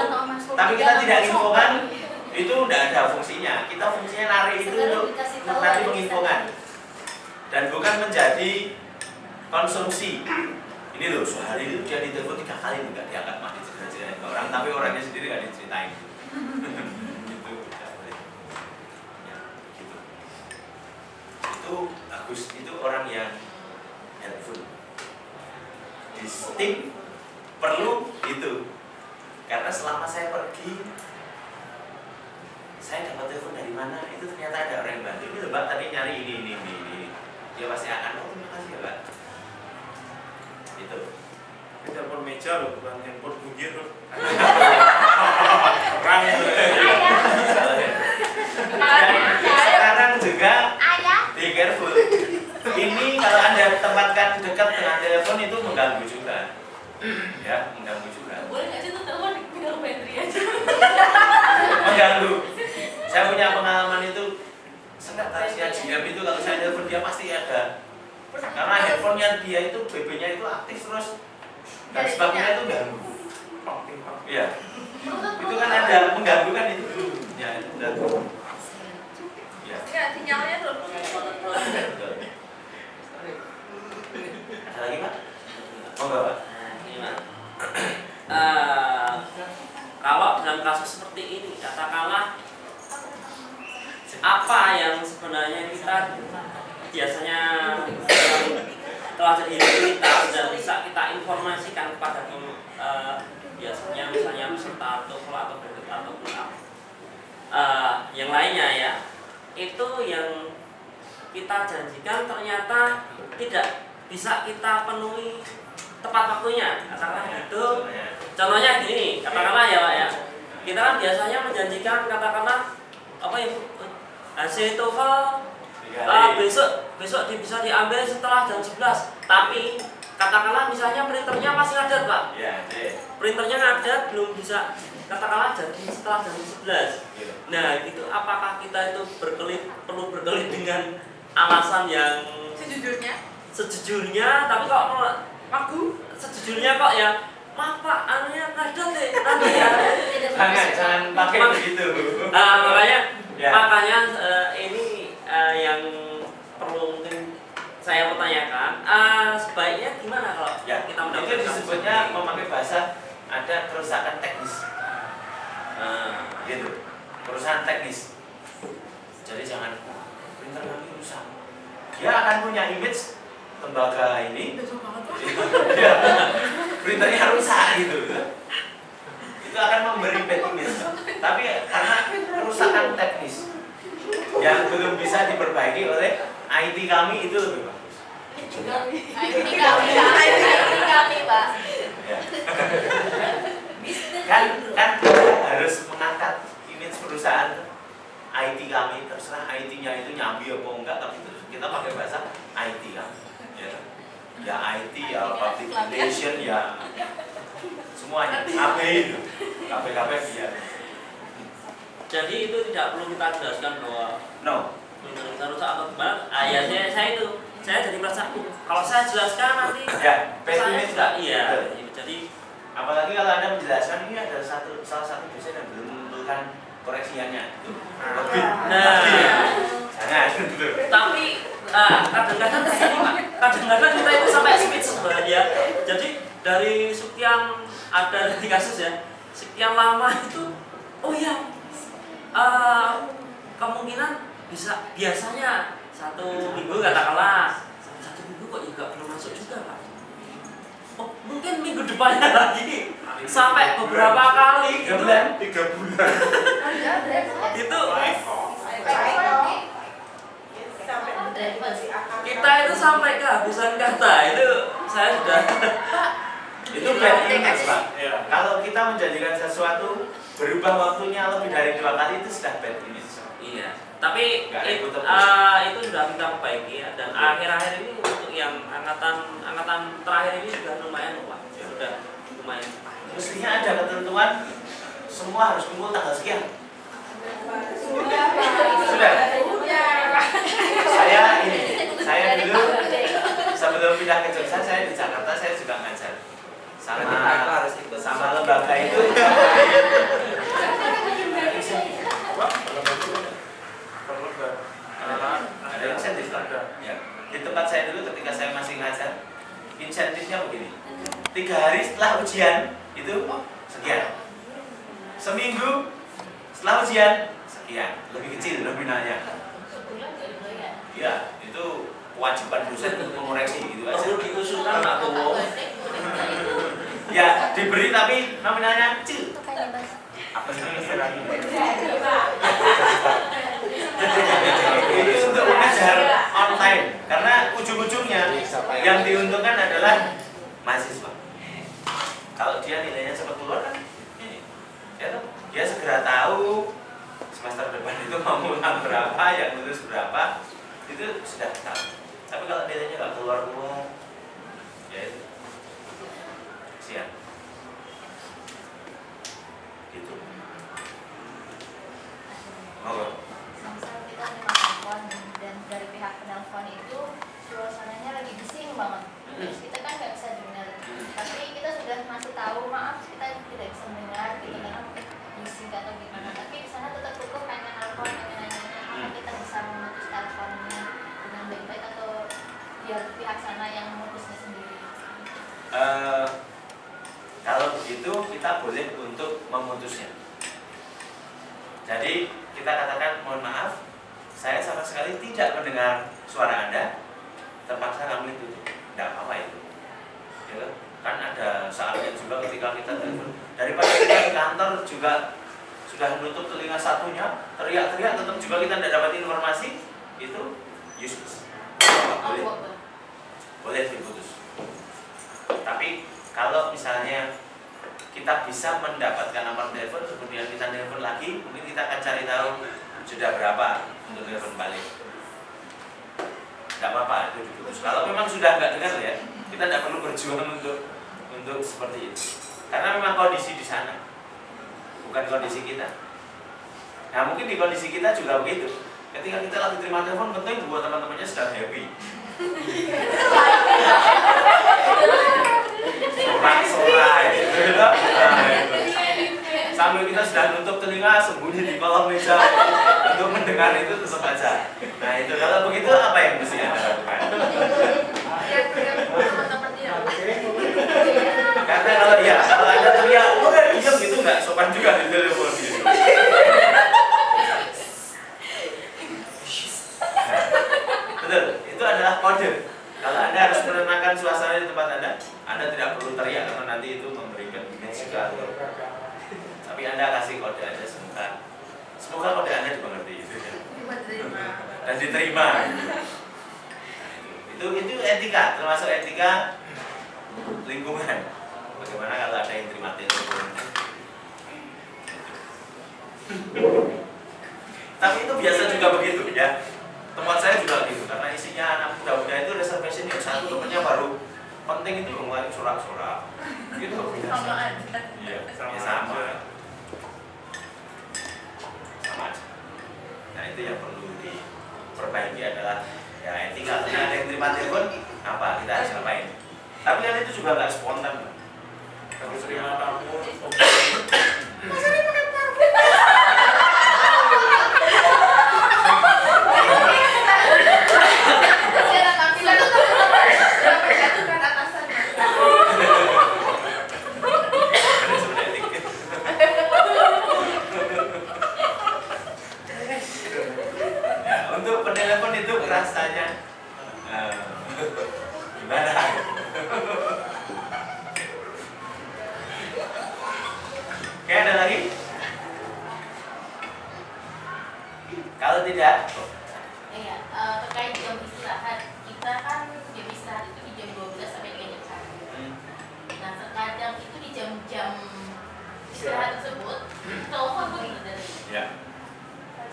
tapi kita tidak infokan, itu tidak ada fungsinya. Kita fungsinya narik itu untuk nanti menginfokan dan bukan menjadi konsumsi. Ini loh, sehari itu dia ditelepon 3 kali nggak diangkat, mah diceritain ke orang, tapi orangnya sendiri nggak diceritain. Itu tidak boleh. Ya, gitu. Itu bagus, itu orang yang helpful. Di tim perlu itu, karena selama saya pergi, saya dapat telepon dari mana, itu ternyata ada orang yang bantu. Ini loh Mbak, tadi nyari ini. Dia pasti akan, oh terima kasih ya Mbak. Itu. Ini telepon meja loh, bukan handphone bunyi loh. Orang itu. Sekarang juga be careful. Ini kalau Anda tempatkan dekat dengan telepon itu mengganggu juga. Ya, mengganggu juga. Boleh nggak sih tuh telepon tinggal bateri aja? Mengganggu. Saya punya pengalaman itu, sekretaris GM itu kalau saya telepon dia pasti ada. Karena handphonenya dia itu BB-nya itu aktif terus. Dan sebabnya itu ganggu. Iya. Itu kan ada mengganggu kan itu. Ya, itu mengganggu. Ya. Enggak, sinyalnya tuh. Betul. Ada lagi Pak? Oh enggak Pak? Nah, ini Pak. Kalau dalam kasus seperti ini, katakanlah apa yang sebenarnya kita biasanya telah jadi identitas dan bisa kita informasikan kepada biasanya misalnya peserta TOEFL atau BEDET atau yang lainnya ya, itu yang kita janjikan ternyata tidak bisa kita penuhi tepat waktunya, katakanlah gitu. Contohnya gini, katakanlah ya Pak ya, kita kan biasanya menjanjikan katakanlah apa ya, hasil TOEFL besok bisa diambil setelah jam 11, tapi katakanlah misalnya printernya masih ngadat Pak, printernya ngadat belum bisa katakanlah jadi setelah jam 11. Nah gitu, apakah kita itu perlu berkelit dengan alasan yang sejujurnya tapi kok sejujurnya kok ya maaf Pak, anunya ngadat deh nanti ya. Jangan pakai begitu. Makanya ini yang perlu mungkin saya pertanyakan, sebaiknya gimana kalau Ya, kita itu disebutnya memakai bahasa ada kerusakan teknis. Gitu. Kerusakan teknis. Jadi jangan printer kami rusak. Dia akan punya image lembaga ini. Ya, printernya rusak gitu. Itu akan memberi bad image. Tapi karena kerusakan teknis yang belum bisa diperbaiki oleh IT kami itu lebih bagus. Ini kami Pak. Ya. kan kita harus mengangkat image perusahaan IT kami, terserah IT-nya itu nyambi apa enggak, tapi kita pakai bahasa IT kami. Ya IT ya public relation ya semuanya KPI itu KPKP ya. Jadi itu tidak perlu kita jelaskan bahwa No. kita rusak atau gimana. Ya saya jadi merasa kalau saya jelaskan nanti Ya, saya image juga Pak. iya. Betul. Jadi Apalagi kalau Anda menjelaskan ini ada salah satu dosen yang belum menentukan koreksiannya. Lebih. nah Jangan gitu. tapi kadang-kadang kesini Pak, kadang-kadang kita itu sampai speech sebenarnya. Jadi dari sekian ada di kasus ya, sekian lama itu oh ya kemungkinan biasanya 1 minggu katakanlah 1 minggu kok juga belum masuk juga Pak. Oh, mungkin minggu depannya lagi sampai beberapa kali 3 gitu. bulan. 3 bulan. Itu Sampai kita itu sampai kehabisan kata itu saya sudah Itu bad image Pak. Kalau kita menjanjikan sesuatu berubah waktunya lebih dari 2 kali itu sudah bad image. iya. Tapi itu sudah kita perbaiki ya, dan akhir-akhir ini untuk yang angkatan terakhir ini sudah lumayan Pak. Sudah lumayan. Mestinya ada ketentuan semua harus kumpul tanggal sekian. Sudah. Saya dulu sebelum pindah ke Jogja, saya di Jakarta saya juga ngajar sama lembaga itu. Ada insentif ya. Di tempat saya dulu ketika saya masih ngajar, insentifnya begini: 3 hari setelah ujian itu sekian, seminggu setelah ujian sekian, lebih kecil nominalnya. Ya, itu kewajiban dosen untuk mengoreksi gitu aja. Perlu diusulkan Pak Bowo. Ya, diberi tapi nominalnya kecil. Apa sih? Itu untuk mengajar online, karena ujung-ujungnya yang diuntungkan adalah mahasiswa. Kalau dia nilainya cepat keluar kan, ini, dia segera tahu semester depan itu mau ulang berapa, yang lulus berapa, itu sudah tahu. Tapi kalau nilainya nggak keluar-keluar, ya itu siap. Gitu. Mau Misal kita terima telepon dan dari pihak penelpon itu suasananya lagi bising banget. Terus kita kan nggak bisa dengar. Tapi kita sudah itu kita boleh untuk memutusnya. Jadi kita katakan, mohon maaf, saya sama sekali tidak mendengar suara Anda, terpaksa kami tutup. Tidak apa-apa itu. Ya, kan ada saatnya juga ketika kita telepon, daripada kita di kantor juga sudah menutup telinga satunya, teriak-teriak tetap juga kita tidak dapat informasi, itu useless. Boleh diputus. Tapi kalau misalnya kita bisa mendapatkan nomor telepon, kemudian kita telepon lagi, mungkin kita akan cari tahu sudah berapa untuk telepon balik. Tidak apa-apa itu diputus. Kalau memang sudah nggak dengar ya, kita tidak perlu berjuang untuk seperti itu. Karena memang kondisi di sana, bukan kondisi kita. Nah mungkin di kondisi kita juga begitu. Ketika kita lagi terima telepon, penting buat teman-temannya sedang happy. Sorak-sorai gitu. Sambil kita sudah nutup telinga, sembunyi di kolong meja untuk mendengar itu tetap aja. Nah itu kalau begitu apa yang mesti Anda lakukan? Karena kalau Anda teriak, udah diam gitu nggak sopan juga di telepon gitu. Betul, itu adalah kode. Kalau Anda harus menenangkan suasana di tempat Anda tidak perlu teriak karena nanti itu memberikan image juga. Tapi Anda kasih kode aja semoga kode Anda dimengerti gitu ya. Dan diterima. Itu etika, termasuk etika lingkungan. Bagaimana kalau ada yang terima telepon? Tapi itu biasa juga begitu ya. Tempat saya juga gitu, karena isinya anak muda-muda itu reservation yang satu temennya baru penting itu mulai sorak-sorak gitu. Sama aja. Iya, sama aja. Nah itu yang perlu diperbaiki adalah ya etika. Kalau ada yang terima telepon, apa kita harus ngapain? Tapi kan itu juga nggak spontan. Harus terima tamu. Untuk penelepon itu rasanya gimana? Oke, ada lagi? Kalau tidak, Iya, terkait jam istirahat, kita kan jam istirahat itu di jam 12 sampai dengan jam 1. Nah, terkadang itu di jam-jam istirahat tersebut, telepon begitu dari. ya.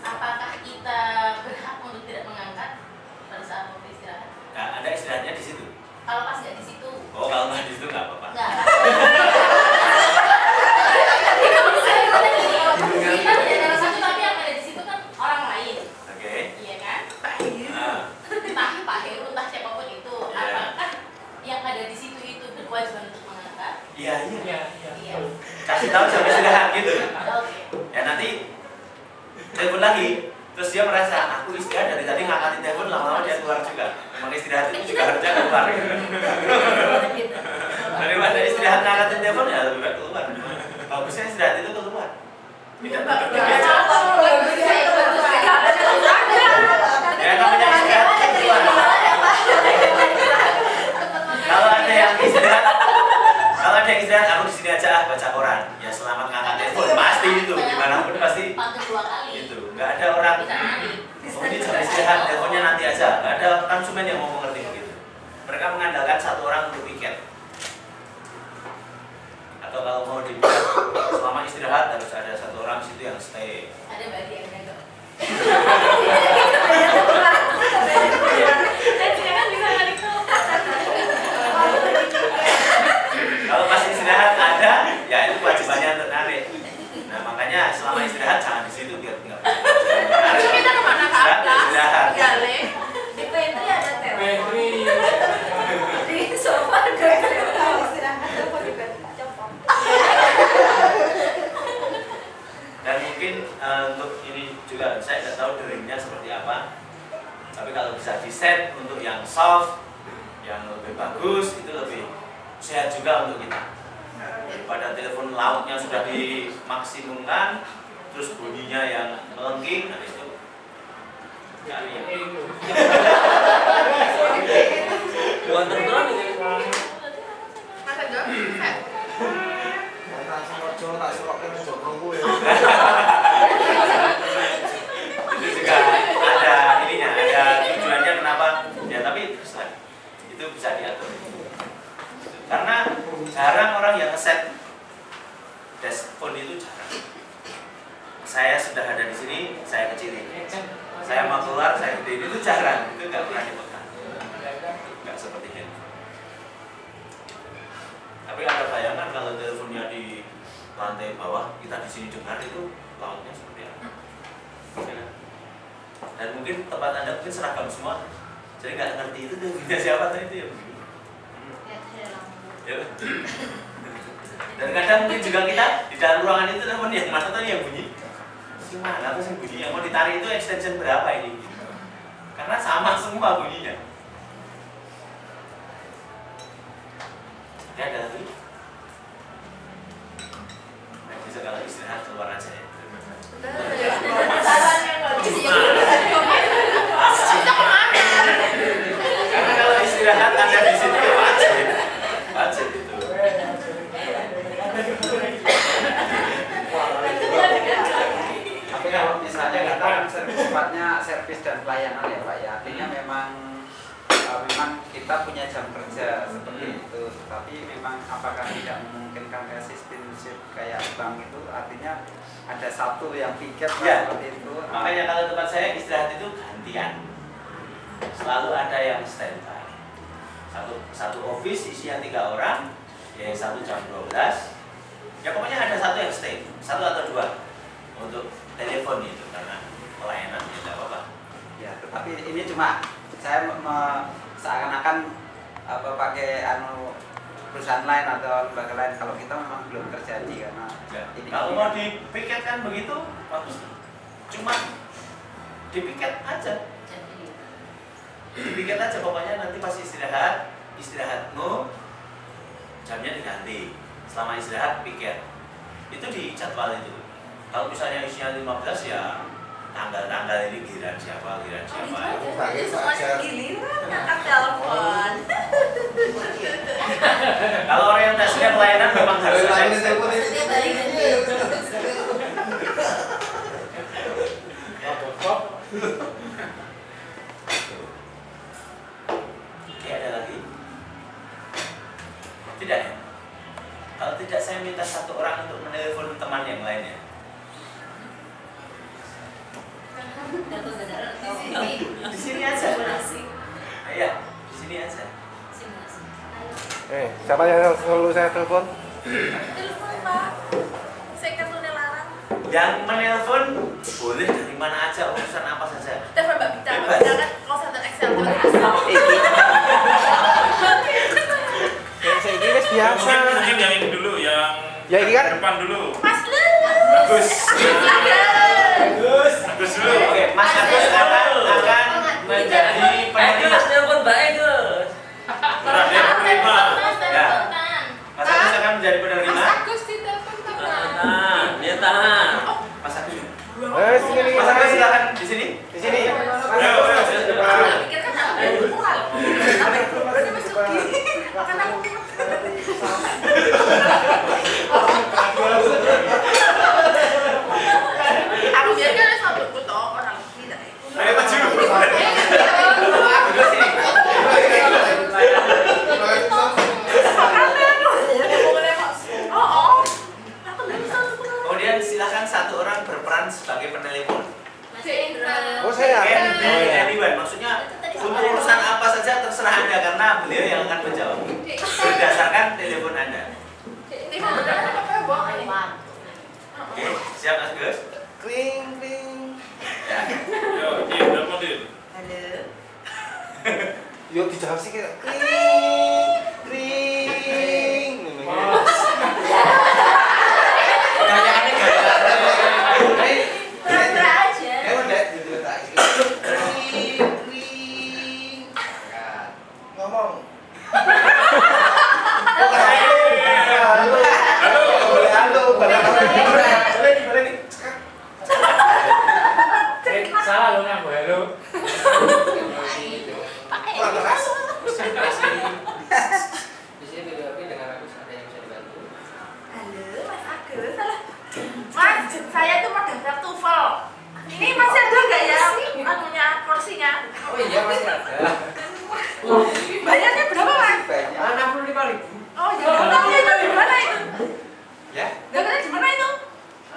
Apakah kita berhak untuk tidak mengangkat pada saat waktu istirahat? Nah, ada istirahatnya di situ. Kalau pas nggak di situ, Oh, kalau nggak di situ nggak apa-apa. nggak. Kita tidak ada satu, tapi yang ada di situ kan orang lain, Oke. iya kan? Nah, Entah Pak Heru, entah siapapun itu, Iya. apakah yang ada di situ itu berkewajiban untuk mengangkat? iya. Iya. Kasih tahu jam istirahat gitu. Oke. Ya nanti telepon lagi, terus dia merasa aku istirahat dari tadi ngangkatin telepon, lama-lama dia keluar juga. Memang istirahat itu juga harusnya keluar. Daripada istirahat ngangkatin telepon ya lebih baik keluar. Bagusnya istirahat itu keluar. Tidak tutup di meja. Ya namanya istirahat itu keluar. Kalau ada yang istirahat, aku di sini aja baca koran. Ya selamat ngangkat telepon pasti itu, dimanapun pasti. Pakai 2 kali. Itu nggak ada orang. Bisa narik. Oh ini jam istirahat, teleponnya nanti aja. Nggak ada konsumen yang mau mengerti begitu. Mereka mengandalkan satu orang untuk piket. Atau kalau mau dibuat selama istirahat harus ada satu orang situ yang stay. Ada bagian yang enggak. Kalau pas istirahat ada, ya itu kewajibannya untuk narik. Nah makanya selama istirahat jangan di situ biar nggak. Kita kemana ke atas? Istirahat. Gale. Di pantry ada telepon. Pantry. Di sofa ada telepon. Istirahat telepon juga copot. Dan mungkin untuk ini juga saya tidak tahu deringnya seperti apa. Tapi kalau bisa di set untuk yang soft, yang lebih bagus itu lebih sehat juga untuk kita. daripada telepon lautnya sudah dimaksimumkan terus bunyinya yang melengking, nah itu cari yang bukan terberat ini. Masa dong? itu juga ada ininya, ada tujuannya kenapa ya, tapi terus itu bisa diatur karena jarang orang yang ngeset desk phone itu jarang. Saya sudah ada di sini, saya kecilin, saya mau keluar, saya gedein, itu jarang, itu nggak pernah dipegang, nggak seperti ini. Tapi ada bayangan kalau teleponnya di lantai bawah, kita di sini dengar itu lautnya seperti apa? Dan mungkin tempat Anda mungkin seragam semua, jadi nggak ngerti itu punya siapa tadi itu ya. Ya. Dan kadang mungkin juga kita di dalam ruangan itu teman yang mana tadi yang bunyi? Cuma apa sih bunyi yang mau ditarik itu extension berapa ini? Karena sama semua bunyinya. Ya ada lagi. Nah, bisa kalau istirahat keluar aja ya. Karena kalau istirahat Anda di situ ya wajib itu. Tapi kalau misalnya kita kan sifatnya servis dan pelayanan ya Pak ya, artinya memang kita punya jam kerja seperti itu, tapi memang apakah tidak memungkinkan kayak sistem shift kayak bank itu, artinya ada satu yang piket Ya. seperti itu. Makanya kalau tempat saya istirahat itu gantian, selalu ada yang standby. Satu office isinya 3 orang, ya 1 jam 12. Ya pokoknya ada satu yang stay, 1 atau 2 untuk telepon itu karena pelayanan tidak apa-apa. Ya, tetapi ini cuma saya seakan-akan pakai perusahaan lain atau lembaga lain, kalau kita memang belum terjadi karena Ya. ini Kalau mau dipiketkan begitu bagus. Cuma dipiket aja. Dipiket aja pokoknya nanti pas istirahatmu jamnya diganti. Selama istirahat piket. Itu di jadwal itu. Kalau misalnya isinya 15 ya tanggal-tanggal ini giliran siapa. Jadi semuanya giliran angkat telepon. Kalau orientasinya pelayanan memang harus ada. Setiap hari ganti. Oke, ada lagi? Tidak ya? Kalau tidak saya minta 1 orang untuk menelpon teman yang lainnya. Di sini aja. Ya, di sini aja. Siapa yang selalu saya telepon? Telepon Pak. Saya kartunya larang. Yang menelpon boleh dari mana aja, urusan apa saja. Telepon Mbak Bita. Mbak Bita kan call center Excel. Saya ini wis biasa. Mungkin yang ini dulu, yang Ya, ini kan- depan dulu. Mas Lulus. Bagus. Bagus. Bagus dulu. Oke, Mas Agus akan menjadi penerima. Agus telepon Mbak Agus. Dia penerima. Ya. Mas Agus akan menjadi penerima. Mas Agus ditelepon kapan? Tahan, dia tahan. Mas Agus. Sini Mas Agus silakan di sini. Di sini. Ayo. Aku pikir kan aku dari mual. Tapi berarti masuk gini. Makan aku. Aku biarkan ada satu foto orang tidak. Ayo maju. Duduk sini. Kemudian silakan 1 orang berperan sebagai penelepon. Oh, saya. Anyone, maksudnya untuk urusan apa saja terserah Anda karena beliau yang akan menjawab berdasarkan telepon Anda. Oke, siap Mas Gus? Kling kling. Ya. Yo, Din, telepon Din. Halo. Yuk dijawab sih kayak kling kling. Pertanyaannya Pura-pura aja. Ngomong. Halo. Saya tuh mau daftar TOEFL. Ini masih ada nggak ya anunya kursinya? Oh iya masih ada. Bayarnya berapa Mas? Banyak. 65.000. Oh ya, tahunya itu di mana itu? Ya. Daftarnya di mana itu?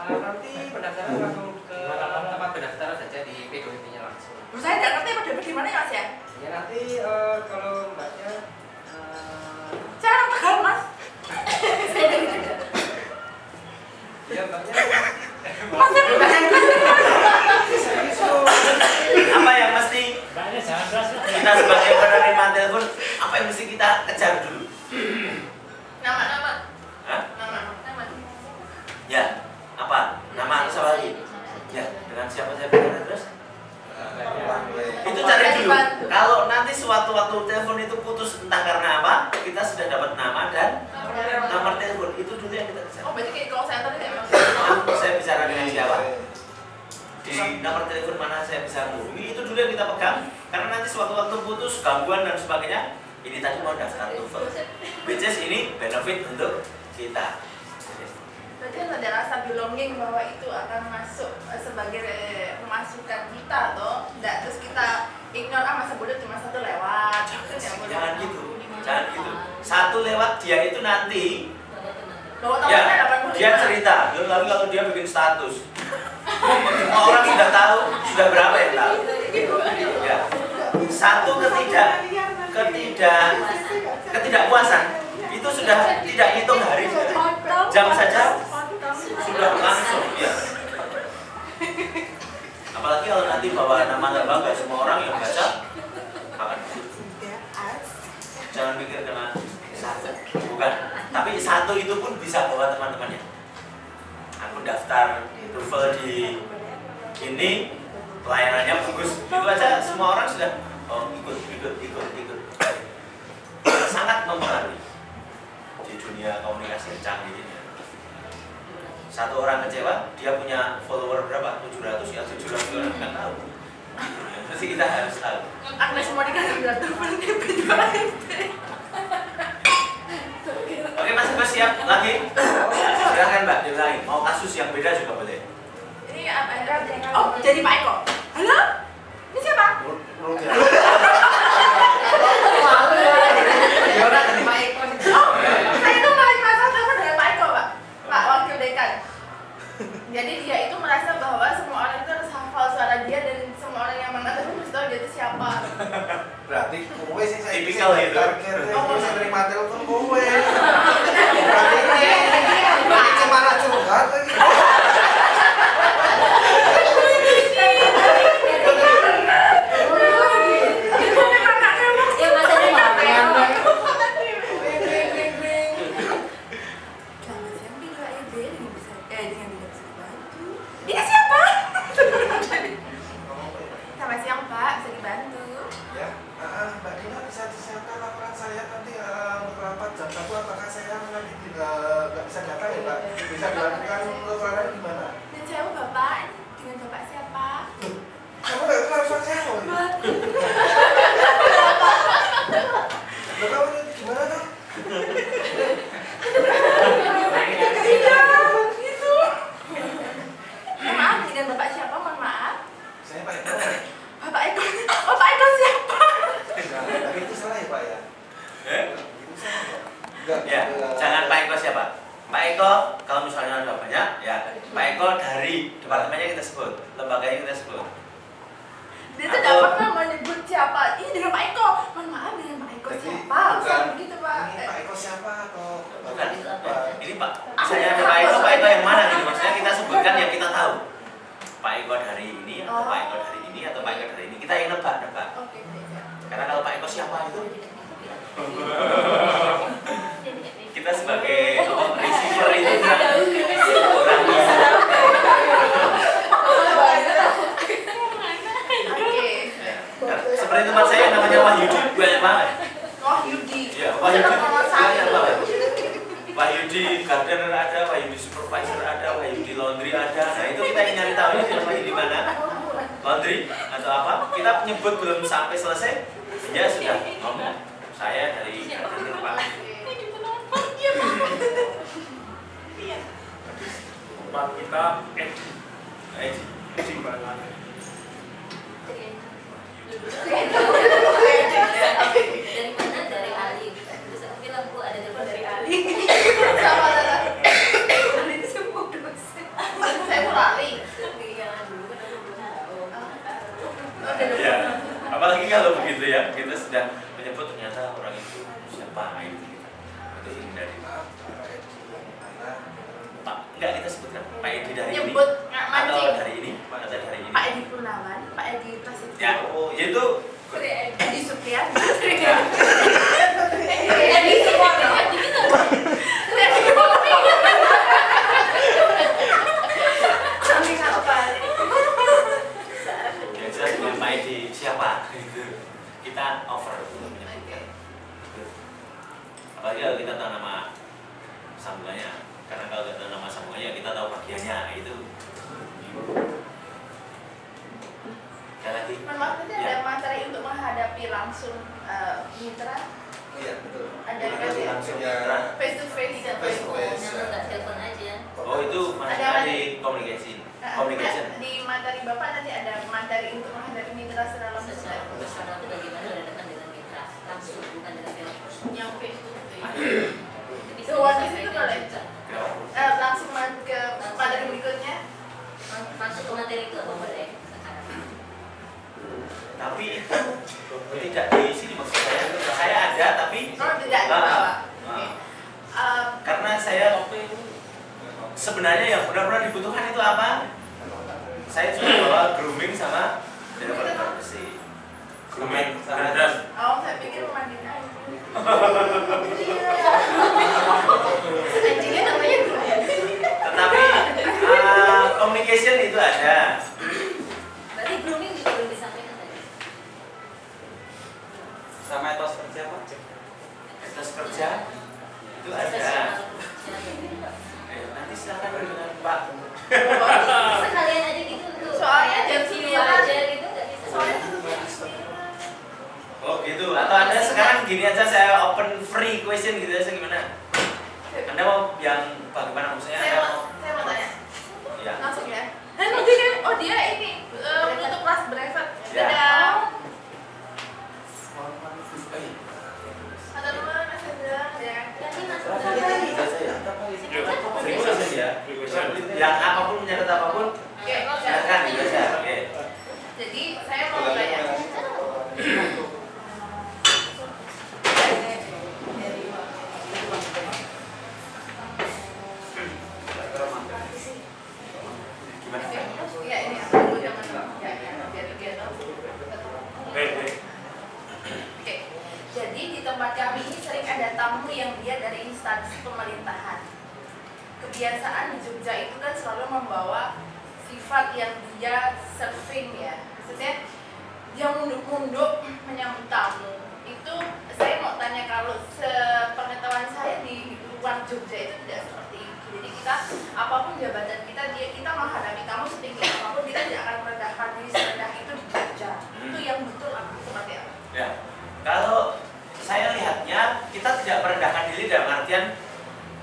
Nanti pendaftaran langsung ke tempat pendaftaran saja di PGWT-nya langsung. Saya nggak ngerti pendaftar di mana ya Mas ya? Ya nanti kalau mbaknya Saya orang Tegal Mas. ya mbaknya Mas saya Apa yang mesti kita sebagai penerima telepon, apa yang mesti kita kejar dulu? nama. Hah? Nama. Ya, apa? Nama atau siapa lagi? Ya, dengan siapa saya bicara terus? Itu cari dulu. Kalau nanti suatu waktu telepon itu putus entah karena apa, kita sudah dapat nama dan nomor telepon. Itu dulu yang kita kejar. Oh berarti kayak call center itu emang. Maaf, saya bicara dengan siapa? Di nomor telepon mana saya bisa menghubungi, itu dulu yang kita pegang. Karena nanti suatu waktu putus, gangguan dan sebagainya, ini tadi mau daftar TOEFL, which is ini benefit untuk kita. Berarti kan ada rasa belonging bahwa itu akan masuk sebagai pemasukan kita toh. Nggak terus kita ignore masa bodoh cuma satu lewat. Jangan gitu, jangan gitu. Satu lewat dia itu nanti, Bawa ya temannya 85. dia cerita. Lalu kalau dia bikin status, semua orang sudah tahu, sudah berapa yang tahu? Ya. Satu ketidakpuasan itu sudah tidak hitung hari, jam saja sudah langsung. Ya. Apalagi kalau nanti bawa nama bangga, semua orang yang baca akan jangan pikir kena satu, bukan. Tapi satu itu pun bisa bawa teman-temannya. Aku daftar TOEFL di ini, pelayanannya bagus, itu aja semua orang sudah ikut. Sangat mempengaruhi di dunia komunikasi yang canggih ini. Satu orang kecewa, dia punya follower berapa? 700 ya, 700 orang nggak tahu. Jadi kita harus tahu. Agnes mau dikasih daftar Oke Mas, siap lagi? Silakan Mbak, diulangi. Mau kasus yang beda juga boleh. Ini apa? Oh, jadi Pak Eko. Halo? Ini siapa? ya orang dari Pak Eko. Oh, saya itu merasa telepon dengan Pak Eko, Pak Wakil Dekan. Jadi dia itu merasa bahwa semua orang itu harus hafal suara dia dan semua orang yang mengatakan harus tahu dia itu siapa. Berarti kowe sih saya Tipikal itu. Kamu bisa terima telepon kowe. Berarti cuma curhat lagi. Ini siapa? Selamat siang Pak, bisa dibantu? Ya, Mbak Dina bisa disiapkan laporan saya nanti rapat jam 1. Apakah saya nanti nggak bisa datang ya Mbak? Bisa dilakukan laporan di mana? Dan saya Bapak, dengan Bapak siapa? Kamu nggak kenal suara saya loh. Loh, kamu ini gimana dong? Maaf, dengan Bapak siapa? Mohon maaf. Saya Pak Eko. Bapak Eko. Oh, Pak Eko siapa? Tapi itu salah ya Pak ya? Itu salah ya? Enggak. Ya, jangan Pak Eko siapa? Pak Eko, kalau misalnya ada banyak, ya Pak Eko dari departemennya kita sebut, lembaganya kita sebut. Dia tuh tidak pernah menyebut siapa. Ini dengan Pak Eko. Mohon maaf, dengan Pak Eko Jadi, siapa? bukan. Begitu Pak. Ini Pak Eko siapa atau Bukan. Ini Pak, saya ada Pak Eko yang mana gitu? Maksudnya kita sebutkan yang kita tahu. Pak Eko dari ini, atau Pak Eko dari ini, atau Pak Eko dari ini. Kita yang nebak. Oke, siap. Karena kalau Pak Eko siapa itu, kita sebagai receiver itu kurang bisa. Seperti tempat saya namanya Wahyudi, banyak banget. Wahyudi. Ya, Wahyudi Nomor banyak satu. banget. Wahyudi gardener ada, Wahyudi supervisor ada, Wahyudi laundry ada. Nah itu kita yang nyari tahu ini Wahyudi mana, laundry atau apa. Kita nyebut belum sampai selesai, dia sudah ngomong. Saya dari gardener Pak. tempat kita edgy banget. Dari mana? Dari Ali. Terus aku bilang, Bu, ada telepon dari Ali. Sama Lala. Ali itu semua dosen. Saya mau lali. Iya, dulu kan aku belum tahu. Ya, apalagi kalau begitu ya, kita sedang menyebut ternyata orang itu siapa gitu. Itu hindari. Pak, enggak kita sebutkan Pak Edi dari ini Nyebut nggak atau mancing. dari ini, atau dari ini. Pak Edi Purnawan, Pak Edi Prasetyo. Ya, oh, itu Edi Supriyadi. Jadi semua orang gitu. Kami kapan? yang jelas dengan Pak Edi siapa gitu. Kita over menyebutkan. Apalagi kalau kita tahu nama sambungannya, karena kalau kita tahu nama sambungannya kita tahu bagiannya itu. Ada lagi? Maaf, nanti ada materi untuk menghadapi langsung mitra. Iya, betul. Ada Ada kan ya? langsung Ya. mitra. Face to face dan Face to face. Kenapa nggak telepon aja? Oh itu masih Ada di communication. Di materi Bapak nanti ada materi untuk menghadapi mitra secara langsung. Secara profesional itu bagaimana berhadapan dengan mitra langsung, bukan dengan telepon. Yang face to face. Itu bisa Doang di situ disampaikan boleh? juga. Langsung ke materi berikutnya. Masuk ke materi itu apa boleh? Sekarang. Tapi itu tidak di sini maksud saya ada tapi Oh, tidak ada Bapak. Oke. Karena saya sebenarnya yang benar-benar dibutuhkan itu apa? Saya cuma bawa grooming sama developer bersih. Grooming sama dan Oh, saya pikir mandiin aja. Anjingnya namanya grooming. tetapi communication itu ada. Berarti grooming juga belum disampaikan tadi. Sama etos kerja Pak. Etos kerja itu ada. Profesional. Nanti silakan dengan Pak. Sekalian aja gitu tuh. Soalnya jam video 9 aja gitu nggak bisa. Soalnya tuh Oh gitu. Atau Anda sekarang gini aja saya open free question gitu aja gimana? Anda mau yang bagaimana maksudnya? Anda mau? saya mau tanya. Ya. Langsung ya. Nanti kan, oh dia ini menutup kelas brevet. Ya. Dadah. Atau teman messenger ya. Nanti masuk Free ke question ya. free question. Yang apapun menyangkut apapun Oke, silakan gitu aja. Oke. jadi saya mau tanya. Gimana? Iya ini aku dulu zaman biar tahu. baik. Oke, jadi di tempat kami ini sering ada tamu yang dia dari instansi pemerintahan. Kebiasaan di Jogja itu kan selalu membawa sifat yang dia serving ya. Maksudnya dia munduk-munduk menyambut tamu. Itu saya mau tanya, kalau sepengetahuan saya di luar Jogja itu tidak seperti itu. Jadi kita apapun jabatan kita menghadapi tamu setinggi apapun kita tidak akan merendahkan diri serendah itu di Jogja. Itu yang betul apa seperti apa? Ya. Kalau saya lihatnya kita tidak merendahkan diri dalam artian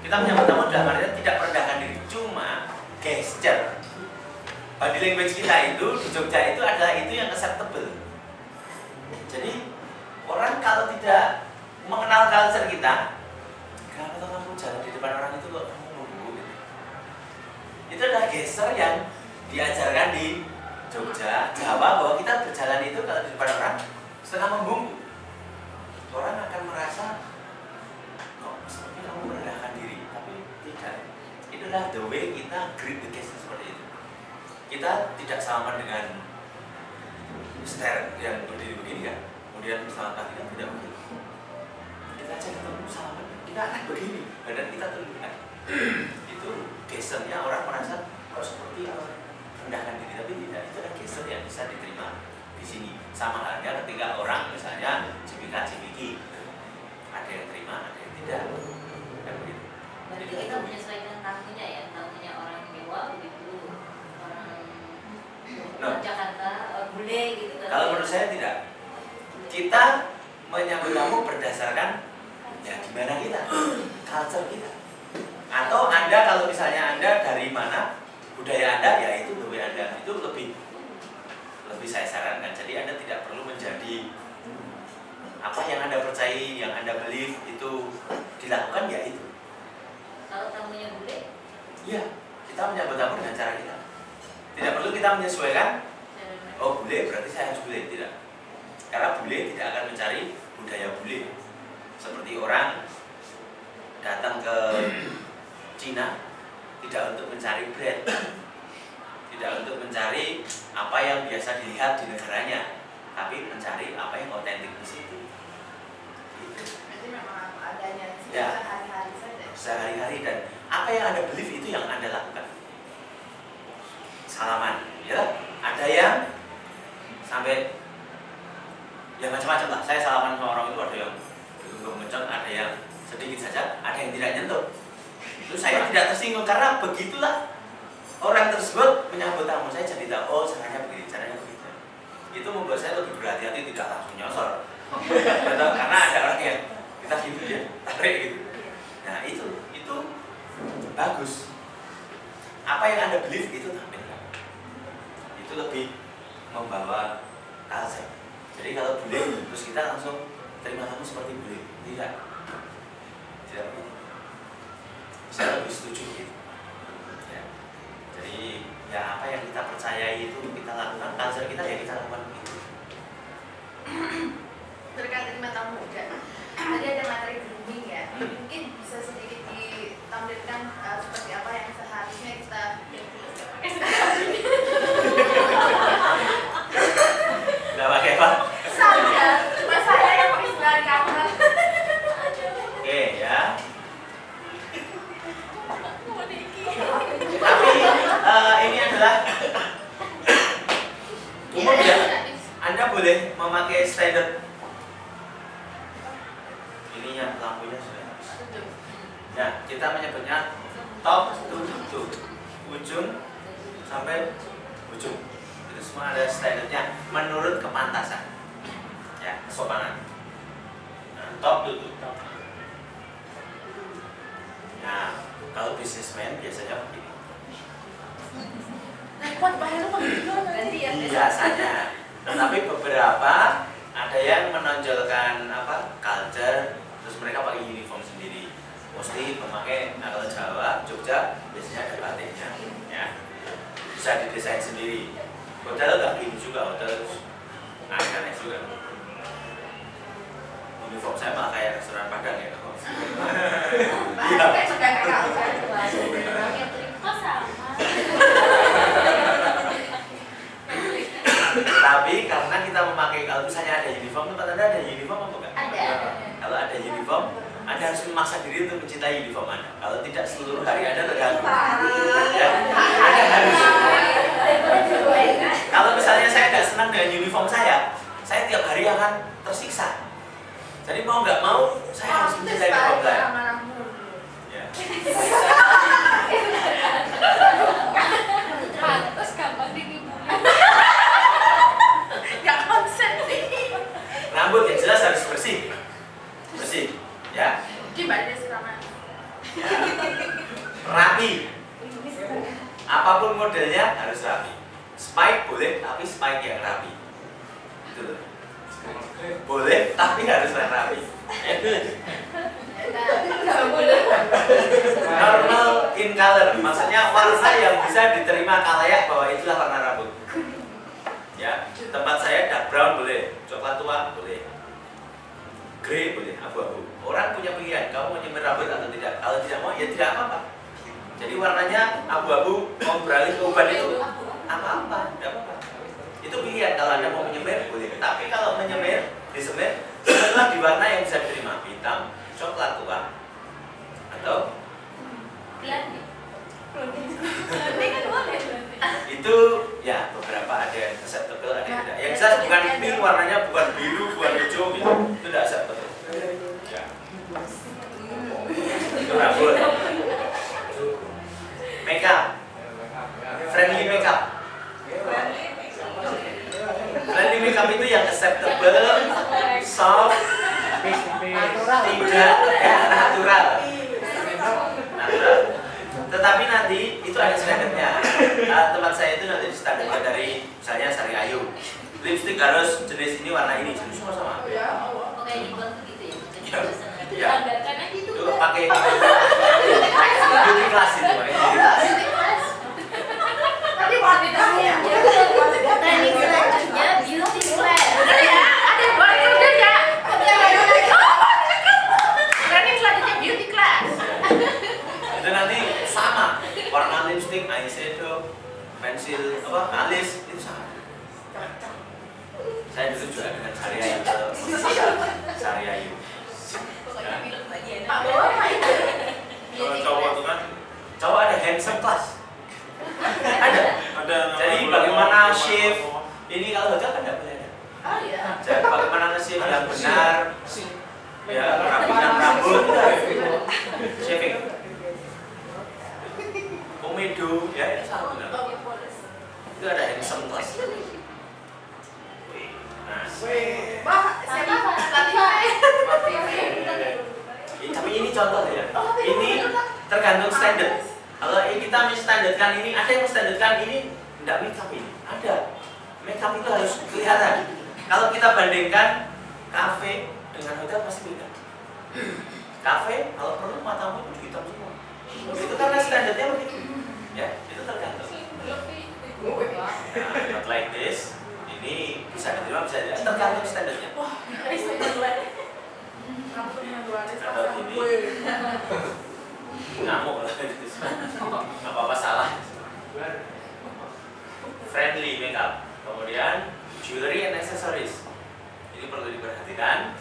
kita menyambut tamu dalam artian tidak merendahkan diri, cuma gesture body language kita itu di Jogja itu adalah itu yang acceptable. Jadi orang kalau tidak mengenal culture kita, kenapa tuh kamu jalan di depan orang itu kok kamu nunggu gitu? Itu adalah gesture yang diajarkan di Jogja, Jawa, bahwa kita berjalan itu kalau di depan orang setengah membungkuk. Orang akan merasa kok seperti kamu merendahkan diri, tapi tidak. Itulah the way kita greet the guest seperti itu. Kita tidak salaman dengan stare yang berdiri begini kan, kemudian selamat pagi kan tidak begitu. Kita aja ketemu salaman, kita akan begini, badan kita tundukkan. Itu gesturnya orang merasa kok seperti rendahkan diri, tapi tidak. Itu adalah gestur yang bisa diterima di sini. Sama halnya ketika orang misalnya cipika-cipiki, ada yang terima, ada yang tidak. Kan begitu. Berarti kita menyesuaikan tamunya ya, tamunya orang mewah begitu, orang Jakarta, bule gitu. Kalau menurut saya tidak. Kita menyambut tamu berdasarkan ya gimana kita, culture kita. Atau Anda kalau misalnya Anda dari mana budaya Anda, ya itu budaya Anda. Itu lebih saya sarankan. Jadi Anda tidak perlu menjadi apa yang Anda percayai, yang Anda believe itu dilakukan, ya itu. Kalau tamunya bule? Iya, kita menyambut tamu dengan cara kita. Tidak perlu kita menyesuaikan. Oh bule berarti saya harus bule, tidak. Karena bule tidak akan mencari budaya bule. Seperti orang datang ke Cina tidak untuk mencari bread, tidak untuk mencari apa yang biasa dilihat di negaranya, tapi mencari apa yang otentik di situ. Gitu. Berarti memang adanya Ya. sehari-hari saja. Sehari-hari, dan apa yang Anda believe itu yang Anda lakukan. Salaman, ya. Ada yang sampai ya macam-macam lah. Saya salaman sama orang itu, ada yang kencang, ada yang sedikit saja, ada yang tidak nyentuh. Itu saya tidak tersinggung karena begitulah orang tersebut menyambut tamu. Saya jadi tahu, oh caranya begini, caranya begitu. Itu membuat saya lebih berhati-hati, tidak langsung nyosor. Karena ada orang yang kita gitu ya, tarik gitu. Nah itu bagus. Apa yang Anda believe itu tampilkan. Itu lebih membawa culture. Jadi kalau bule terus kita langsung terima tamu seperti bule, tidak begitu. Saya lebih setuju gitu. Ya. Jadi ya apa yang kita percayai itu kita lakukan, culture kita ya kita lakukan begitu. Terkait terima tamu juga. Tadi ada materi grooming ya. Mungkin bisa sedikit ditampilkan seperti apa yang seharusnya kita Nggak pakai apa? saja. Cuma saya yang pakai sendal kamar. Oke ya. Tapi ini adalah umum ya. Anda boleh memakai standar. Ininya lampunya sudah habis. Nah, kita menyebutnya top to ujung sampai ujung. Itu semua ada standarnya menurut kepantasan. Ya, kesopanan. Nah, top to. Nah, kalau businessman biasanya begini. Ganti ya. Biasanya, tetapi beberapa ada yang menonjolkan apa culture, terus mereka pakai uniform sendiri. Mesti memakai, nah kalau Jawa, Jogja biasanya ada batiknya, ya bisa didesain sendiri. Hotel nggak gini juga, hotel aneh juga. Uniform saya malah kayak restoran Padang ya. Batiknya juga kakak udah. Pakai triko sama. Tapi karena kita memakai, kalau misalnya ada uniform, tempat Anda ada uniform apa enggak? Ada. Kalau ada uniform, Anda harus memaksa diri untuk mencintai uniform Anda. Kalau tidak, seluruh hari Anda terganggu. Ya, Anda harus. Kalau misalnya saya tidak senang dengan uniform saya tiap hari akan tersiksa. Jadi mau nggak mau, saya harus mencintai uniform saya. Ya. Pantes gampang ditimbulin. Gak konsen sih. Rambut yang jelas harus bersih, ya. Gimana sih Rama? Ya. Rapi. Apapun modelnya harus rapi. Spike boleh, tapi spike yang rapi. Itu loh. Boleh, tapi harus rapi. Normal in color, maksudnya warna yang bisa diterima khalayak bahwa itulah warna rambut. Ya, tempat saya dark brown boleh, coklat tua boleh, grey boleh, abu-abu. Orang punya pilihan, kamu mau nyemir rambut atau tidak. Kalau tidak mau, ya tidak apa-apa. Jadi warnanya abu-abu, mau beralih ke uban itu apa-apa, tidak apa-apa. Itu pilihan, kalau Anda mau menyemir boleh. Tapi kalau menyemir, disemir, setelah di warna yang bisa diterima, hitam, coklat tua, atau itu ya beberapa ada yang acceptable, ada yang tidak. Yang jelas bukan pink, warnanya bukan biru, bukan hijau gitu. Itu tidak acceptable. Ya. Itu rambut. Makeup. Friendly makeup. Friendly makeup itu yang acceptable, soft, tidak natural. Natural. tempat saya itu nanti standarnya dari misalnya Sari Ayu. Lipstick harus jenis ini, warna ini, jenis semua sama. Oke, di bawah gitu ya. Ya. Karena itu Itu pakai beauty class itu, pakai beauty class. tadi wanitanya Training selanjutnya beauty class. bener ya, ada buat kerja ya. Training selanjutnya beauty class. Itu nanti sama, warna lipstick, eyeshadow, pensil, alis itu sama. Saya dulu juga dengan Sari Ayu, Sari Ayu. Pokoknya film lagi ya. Kalau cowok itu kan Cowok ada handsome class. Ada. ada Jadi bagaimana shift ini kalau hotel kan nggak boleh ada. Oh iya. Jadi bagaimana shift yang benar, ya rapikan rambut, shaving, komedo, ya itu sama benar. Itu ada handsome class. Nah, Wah, siapa pelatihnya? tapi ini contoh ya. Ini tergantung standar. Kalau kita menstandarkan ini, ada yang menstandarkan ini tidak makeup ini. Ada. Makeup itu harus kelihatan. Kalau kita bandingkan kafe dengan hotel pasti beda. Kafe kalau perlu matamu itu hitam semua. Itu karena standarnya begitu. Ya, itu tergantung. Nah, not like this. Ini bisa diterima, bisa tidak. Tergantung standarnya. Atau ini ngamuk lah. Nggak apa-apa salah. Friendly makeup. Kemudian jewelry and accessories. Ini perlu diperhatikan.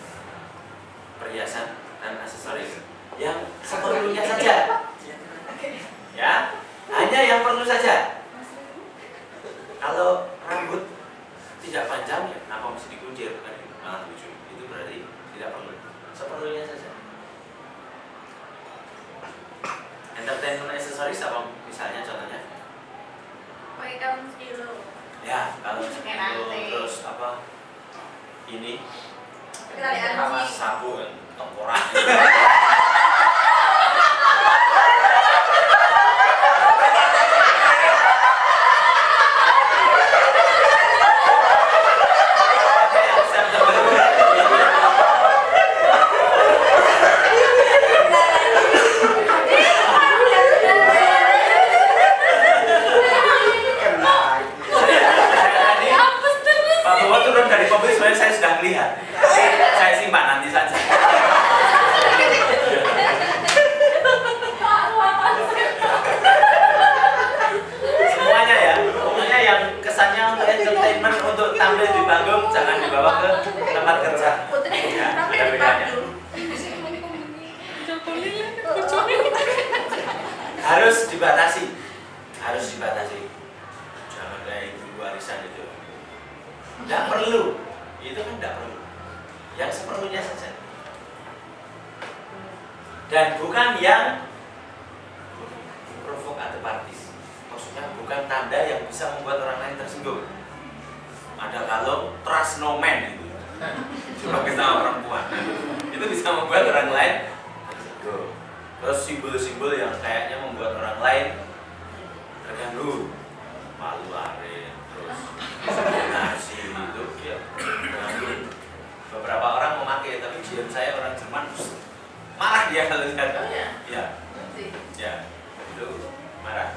Perhiasan dan aksesoris yang seperlunya saja. Ya, hanya yang perlu saja. Kalau rambut tidak panjang, ya kenapa mesti dikuncir? Kan malah lucu. Itu berarti tidak perlu. Seperlunya saja. Entertainment accessories apa misalnya contohnya? Pakai kalung sekilo. Ya, kalau Nanti. terus apa? Ini Tali anjing. sabu kan, tengkorak. Pak Bowo turun dari mobil sebenarnya saya sudah melihat. Saya simpan nanti saja. Semuanya ya, pokoknya yang kesannya untuk entertainment, untuk tampil di panggung jangan dibawa ke tempat kerja. Ya, ada bedanya. Harus dibatasi, harus dibatasi. Jangan kayak ibu warisan itu. Tidak perlu, itu kan tidak perlu. Yang seperlunya saja. Dan bukan yang provokatif partis. Maksudnya bukan tanda yang bisa membuat orang lain tersinggung. Ada kalung trust no man itu. Cuma kita sama perempuan. Itu bisa membuat orang lain tersinggung. Terus simbol-simbol yang kayaknya membuat orang lain terganggu. Malu are, terus nasi itu ya terganggu. Beberapa orang memakai, tapi GM saya orang Jerman marah dia kalau lihat. Oh ya? Ya. Ya, itu marah.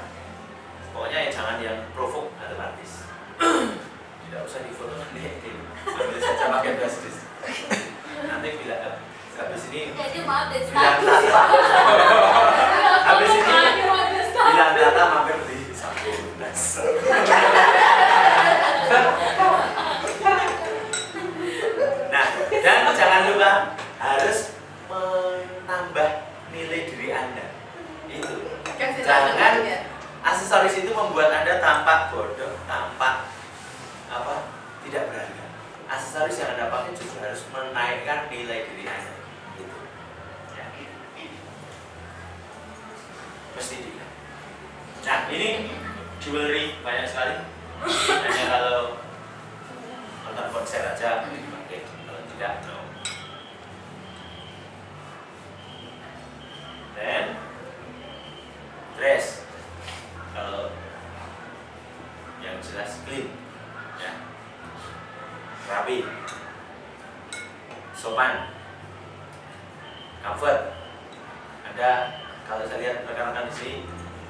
Pokoknya jangan yang provok atau artis. Tidak usah difoto nanti ambil saja pakai flash. Nanti bila habis ini Jadi maaf deh. bilang Tata. Habis ini bilang Tata mampir di samping. Nah, dan jangan lupa harus menambah nilai diri Anda. Itu. Jangan aksesoris itu membuat Anda tampak bodoh, tampak tidak berharga. Aksesoris yang Anda pakai justru harus menaikkan nilai diri Anda. Gitu. Ya. Mesti dilihat. Nah, ini jewelry banyak sekali. Hanya kalau nonton konser aja dipakai, kalau tidak no. Dan dress, kalau yang jelas clean, ya, rapi, sopan, comfort. Ada, kalau saya lihat rekan-rekan di sini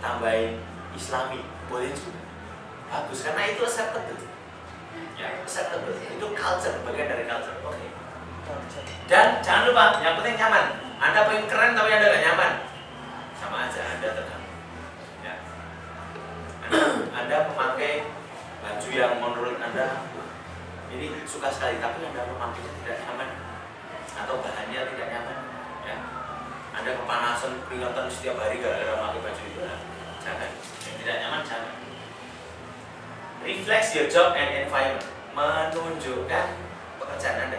tambahin Islami, boleh juga, bagus karena itu acceptable, ya, acceptable, itu culture, bagian dari culture. Oke. Dan jangan lupa, yang penting nyaman. Anda pengen keren tapi Anda gak nyaman, sama aja Anda terganggu. Ya. Anda memakai baju yang menurut Anda ini suka sekali, tapi Anda memakainya tidak nyaman atau bahannya tidak nyaman. Ya. Anda kepanasan, peringatan setiap hari gara-gara memakai baju itu, nah, jangan. Yang tidak nyaman jangan. Reflect your job and environment, menunjukkan pekerjaan Anda.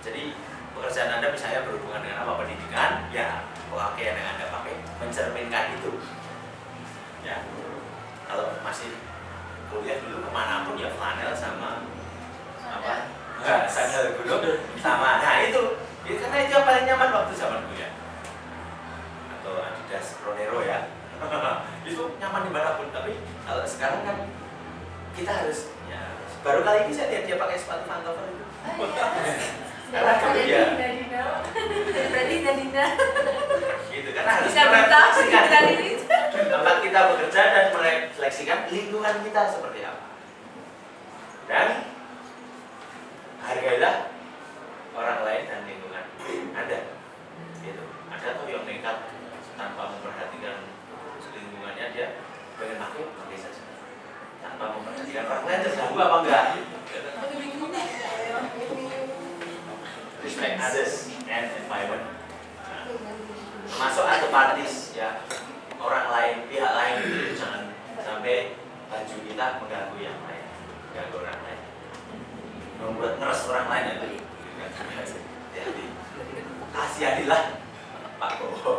Jadi pekerjaan Anda misalnya berhubungan dengan apa, pendidikan, ya pakaian yang Anda pakai mencerminkan itu. Ya, kalau masih kuliah dulu kemanapun ya flanel sama apa, sandal gunung sama, nah itu karena itu yang paling nyaman waktu zaman kuliah. Atau Adidas Ronero ya, itu nyaman dimanapun. Tapi kalau sekarang kan kita harus, ya, baru kali ini saya lihat dia pakai sepatu pantofel itu. Karena ya, berarti Nadina gitu, karena harus bisa merefleksikan ini tempat kita bekerja dan merefleksikan lingkungan kita seperti apa. Dan hargailah orang lain dan lingkungan Anda. Gitu. Ada tuh yang nekat tanpa memperhatikan lingkungannya, dia pengen pakai saja tanpa memperhatikan orang lain terganggu apa enggak. Gitu. Respect others and environment. Nah, termasuk other parties, ya, orang lain, pihak lain itu jangan sampai baju kita mengganggu yang lain, mengganggu orang lain, membuat ngeres orang lain itu. Jadi kasihanilah Pak Bowo.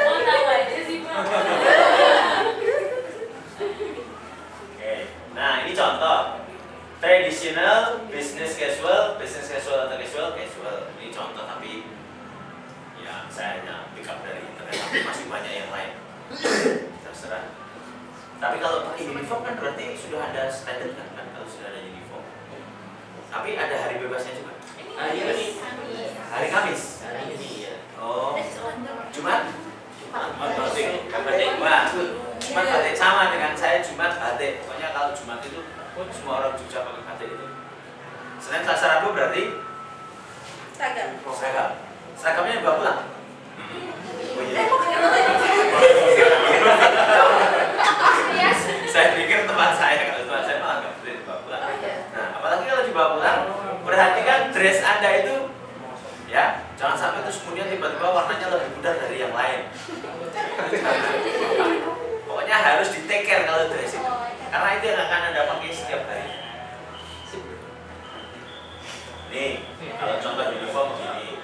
mau tahu aja sih Pak. Oke, nah ini contoh. Traditional, business casual atau casual. Ini contoh, tapi ya saya hanya pick up dari internet, tapi masih banyak yang lain. Terserah. Tapi kalau pakai uniform kan berarti sudah ada standar kan, kalau sudah ada uniform. Tapi ada hari bebasnya juga. Hari Kamis. ya. Oh, Jumat. Jumat batik. Wah, Jumat batik sama dengan saya, Jumat batik. Pokoknya kalau Jumat itu semua orang Jogja pakai batik itu. Senin, Selasa, Rabu berarti seragam. Seragamnya dibawa pulang. Oh iya. Saya pikir teman saya, kalau teman saya malah nggak boleh dibawa pulang. Nah, apalagi kalau dibawa pulang, perhatikan dress Anda itu, ya, jangan sampai terus kemudian tiba-tiba warnanya lebih pudar dari yang lain. Pokoknya harus di take care kalau dress itu, karena itu yang akan Anda pakai setiap hari. Nih, kalau contoh uniform begini,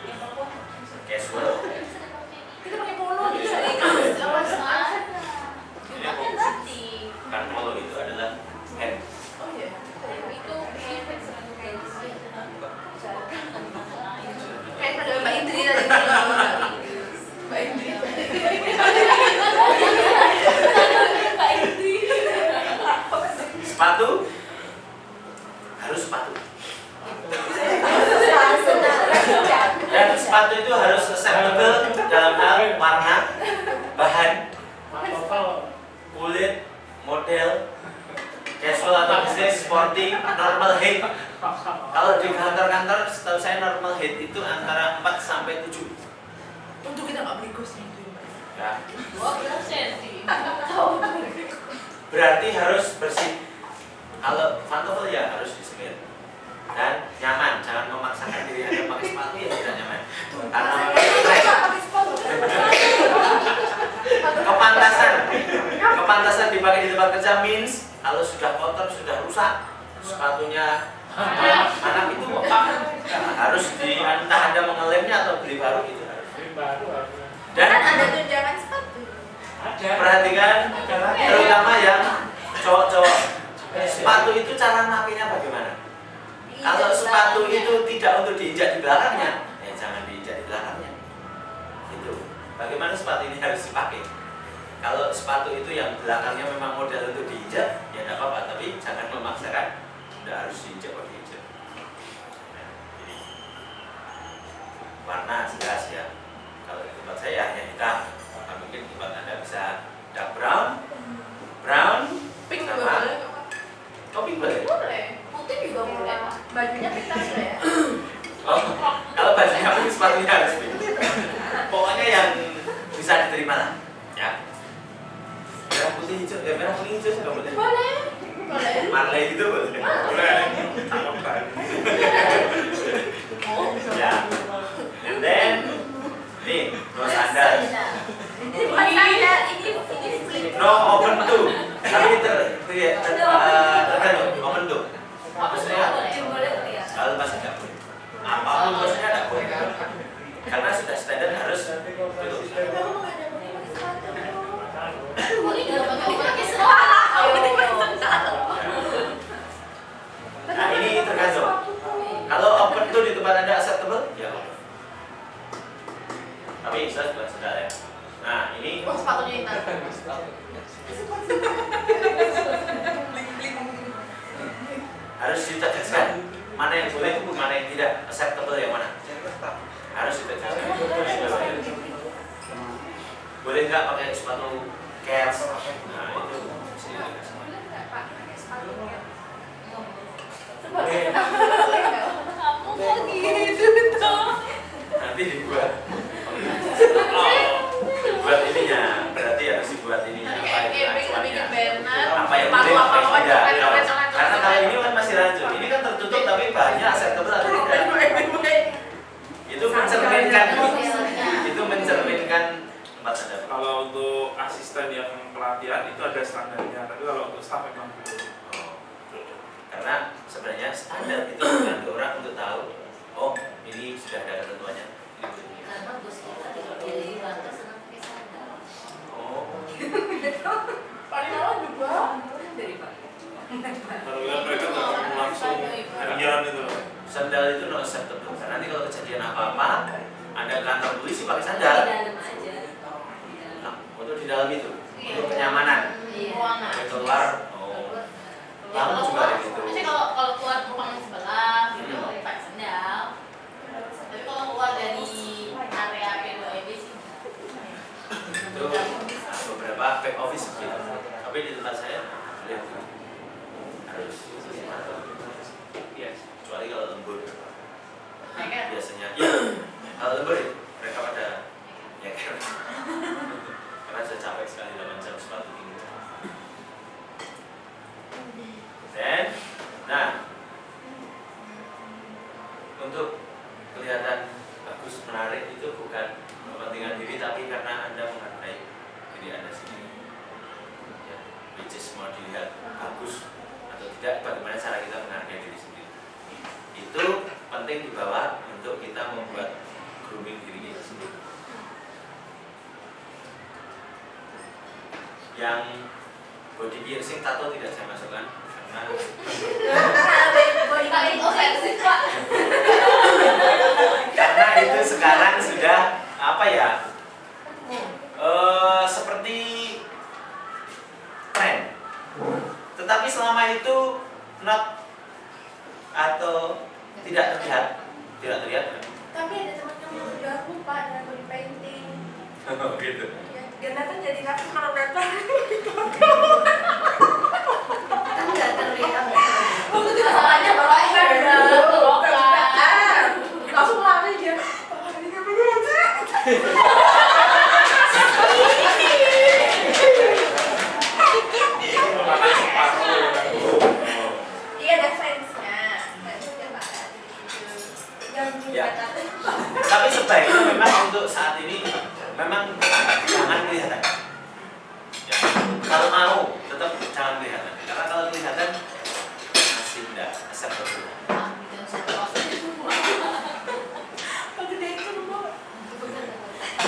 casual. Kita pakai polo bisa di kampus awas Ini kan polo itu adalah hand. oh iya itu kayak pada Mbak Indri tadi Mbak Indri Sepatu harus sepatu. Dan sepatu itu harus acceptable dalam hal warna, bahan, kulit, model, casual atau business, sporty, normal height. Kalau di kantor-kantor, setahu saya normal height itu antara 4 sampai 7. untuk kita nggak beli kosnya Ya. 12 cm Berarti harus bersih. Kalau pantofel ya harus disemir dan nyaman. Jangan memaksakan diri Anda pakai sepatu yang tidak nyaman. Karena kepantasan dipakai di tempat kerja means kalau sudah kotor, sudah rusak, sepatunya anak itu harus entah Anda mengelemnya atau beli baru itu harus. Dan kan ada tunjangan sepatu perhatikan terutama yang cowok-cowok, sepatu itu cara makainya bagaimana? Kalau sepatu itu tidak untuk diinjak di belakangnya, ya jangan diinjak di belakangnya. Itu. Bagaimana sepatu ini harus dipakai? Kalau sepatu itu yang belakangnya memang model untuk diinjak, ya tidak apa-apa. Tapi jangan memaksakan, tidak harus diinjak atau diinjak. Nah, ini warna jelas ya. Kalau di tempat saya hanya hitam. Nah, mungkin di tempat Anda bisa dark brown, Pink juga sama boleh. pink boleh. Boleh. Putih juga boleh. Bajunya pink aja ya. Oh, kalau bajunya pink, sepatunya harus pink. Pokoknya yang bisa diterima lah, ya. Merah putih hijau, merah kuning hijau juga boleh. Boleh. Boleh. Marley gitu boleh. Boleh. Cakep banget. Ya. And then, nih, no sandal. Ini bukan sandal, ini flip. No open toe. Tapi tergantung open toe. Maksudnya Boleh lihat. kalau masih nggak boleh. Apapun maksudnya nggak boleh. Karena sudah standar harus tutup. Nah ini tergantung. Kalau open toe di tempat Anda acceptable, ya. Tapi saya sudah ya. Nah ini Oh, sepatunya hitam. harus ditegaskan mana yang boleh, mana yang tidak acceptable yang mana. Harus ditegaskan. Boleh nggak pakai sepatu Keds? Nah itu mesti ditegaskan. Kamu kok gitu toh? Nanti dibuat. Dibuat ininya, berarti harus dibuat ininya apa itu acuannya. Apa yang boleh, apa yang tidak. Karena kalau ini kan masih rancu, ini kan tertutup tapi bahannya acceptable atau tidak. Itu mencerminkan tempat Anda. Kalau untuk asisten yang pelatihan itu ada standarnya, tapi kalau untuk staff memang belum. Karena sebenarnya standar itu membantu orang untuk tahu, oh ini sudah ada ketentuannya. Karena bos kita tidak pilih bangga senang pakai sandal. Oh, Paling awal juga dari Pak. Kalau bilang mereka nggak langsung harian itu. sandal itu no acceptable. Karena nanti kalau kejadian apa-apa, Anda ke kantor polisi pakai sandal. Di dalam aja. Nah, untuk di dalam itu, untuk kenyamanan. Ruangan. Keluar, oh, kamu juga ada gitu. Maksudnya kalau keluar ruangan sebelah gitu pakai sandal. Tapi kalau keluar dari area PWB sih. Itu beberapa back office gitu. Tapi di tempat saya lihat harus kecuali kalau lembur. Biasanya ya kalau lembur mereka pada ya kan. Karena saya capek sekali 8 jam sepatu ini. Dan nah untuk kelihatan bagus menarik itu bukan kepentingan diri tapi karena Anda menghargai diri Anda sendiri. Ya, which is mau dilihat bagus atau tidak, bagaimana cara kita menghargai diri sendiri. Itu penting dibawa untuk kita membuat grooming diri kita sendiri. Yang body piercing tato tidak saya masukkan karena Ofensif Pak. karena itu sekarang sudah apa ya? Seperti tren. Tetapi selama itu not atau tidak terlihat kan? Tapi ada teman kamu yang udah lupa dengan body painting. Gitu. Dia datang jadi rapi kalau datang. Kan nggak terlihat. Masalahnya baru aja langsung lari dia. Ini kapan aja? Iya ada fansnya. Fansnya Pak. Ya. Tapi sebaiknya memang untuk saat ini memang jangan kelihatan. Ya. Kalau mau tetap jangan kelihatan. Karena kalau kelihatan masih tidak acceptable.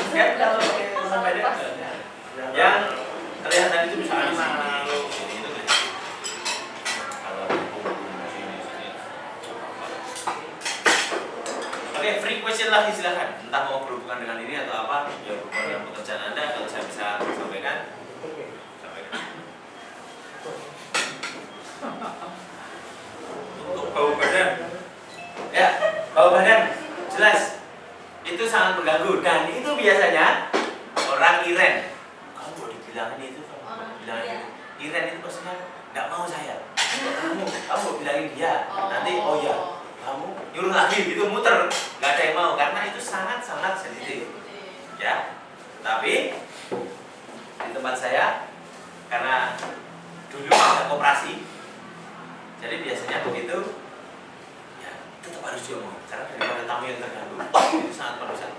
Kan kalau pakai lengan pendek yang kelihatan itu misalnya malu itu kalau sini. Oke, free question lagi silahkan. Entah mau berhubungan dengan ini atau apa, ya berhubungan dengan pekerjaan Anda kalau saya bisa sampaikan. bilang gitu. Iren itu maksudnya nggak mau saya. Kamu bilangin dia. Nanti oh ya kamu nyuruh lagi gitu muter. Nggak ada yang mau karena itu sangat sensitif. Ya. Tapi di tempat saya karena dulu ada koperasi, jadi biasanya begitu ya tetap harus diomong karena daripada tamu yang terganggu itu sangat merusak.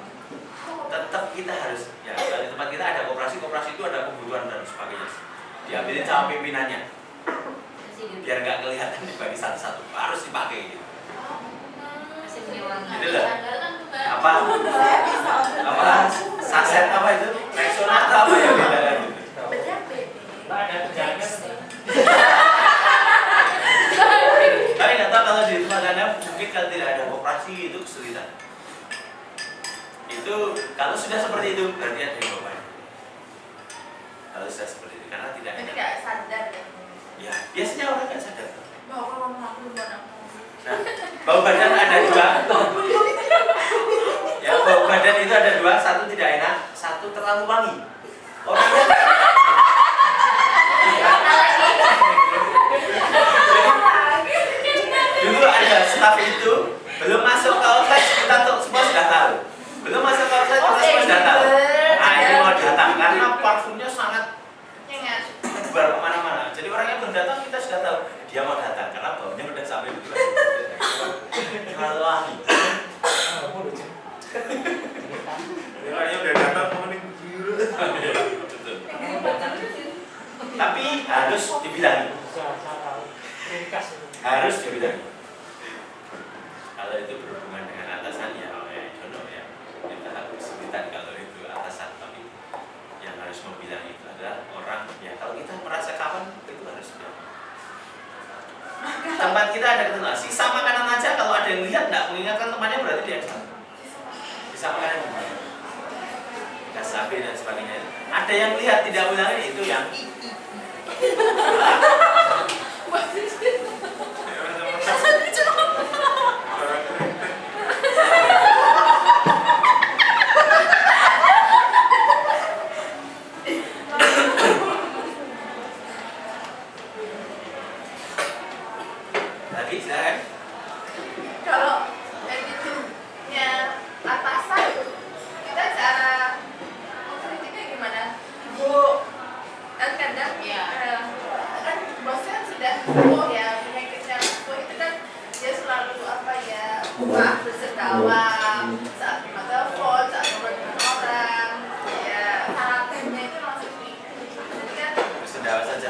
Tetap kita harus ya di tempat kita ada koperasi itu ada kebutuhan dan sebagainya diambilin sama pimpinannya biar nggak kelihatan dibagi satu-satu harus dipakai gitu. Gitu loh. Apa saset apa itu Rexona atau apa ya beda kan gitu. Ada kerjanya. Tapi nggak tahu kalau di tempat Anda mungkin kalau tidak ada koperasi itu kesulitan. Itu kalau sudah seperti itu berarti ada yang bawa. Kalau sudah seperti itu karena tidak Tapi ada. nggak sadar ya. Ya biasanya orang nggak sadar. Bahwa ngomong aku buat aku. Nah, bau badan ada dua. Ya bau badan itu ada dua, satu tidak enak, satu terlalu wangi. Orangnya dulu ada staf itu belum masuk ke outlet kita semua sudah tahu. Belum masuk ke outlet kita semua sudah tahu. Nah ini mau datang karena parfumnya sangat menyebar kemana-mana. Jadi orangnya belum datang kita sudah tahu dia mau datang karena baunya udah sampai begitu. Terlalu wangi. Orangnya udah datang mau nih. Tapi harus dibilangi. Harus dibilangi. Kalau itu berhubungan dengan atasan ya, contoh ya, kita harus kesulitan kalau itu atasan. Tapi yang harus membilang itu adalah orang. Ya kalau kita merasa kapan itu harus bilang. Tempat kita ada ketentuan. Sisa makanan aja kalau ada yang lihat nggak mengingatkan temannya berarti dia salah. Sisa makanan. Kasabe dan sebagainya. Ada yang lihat tidak bilangnya itu yang lagi silakan. Kalau attitude-nya atasan, kita cara mengkritiknya gimana? Bu, kan kadang kan bosnya sudah ya punya kriteria itu kan dia selalu apa ya bersedawa saat terima telepon, saat ngobrol dengan orang, ya karakternya itu langsung jadi kan Bersendawa saja.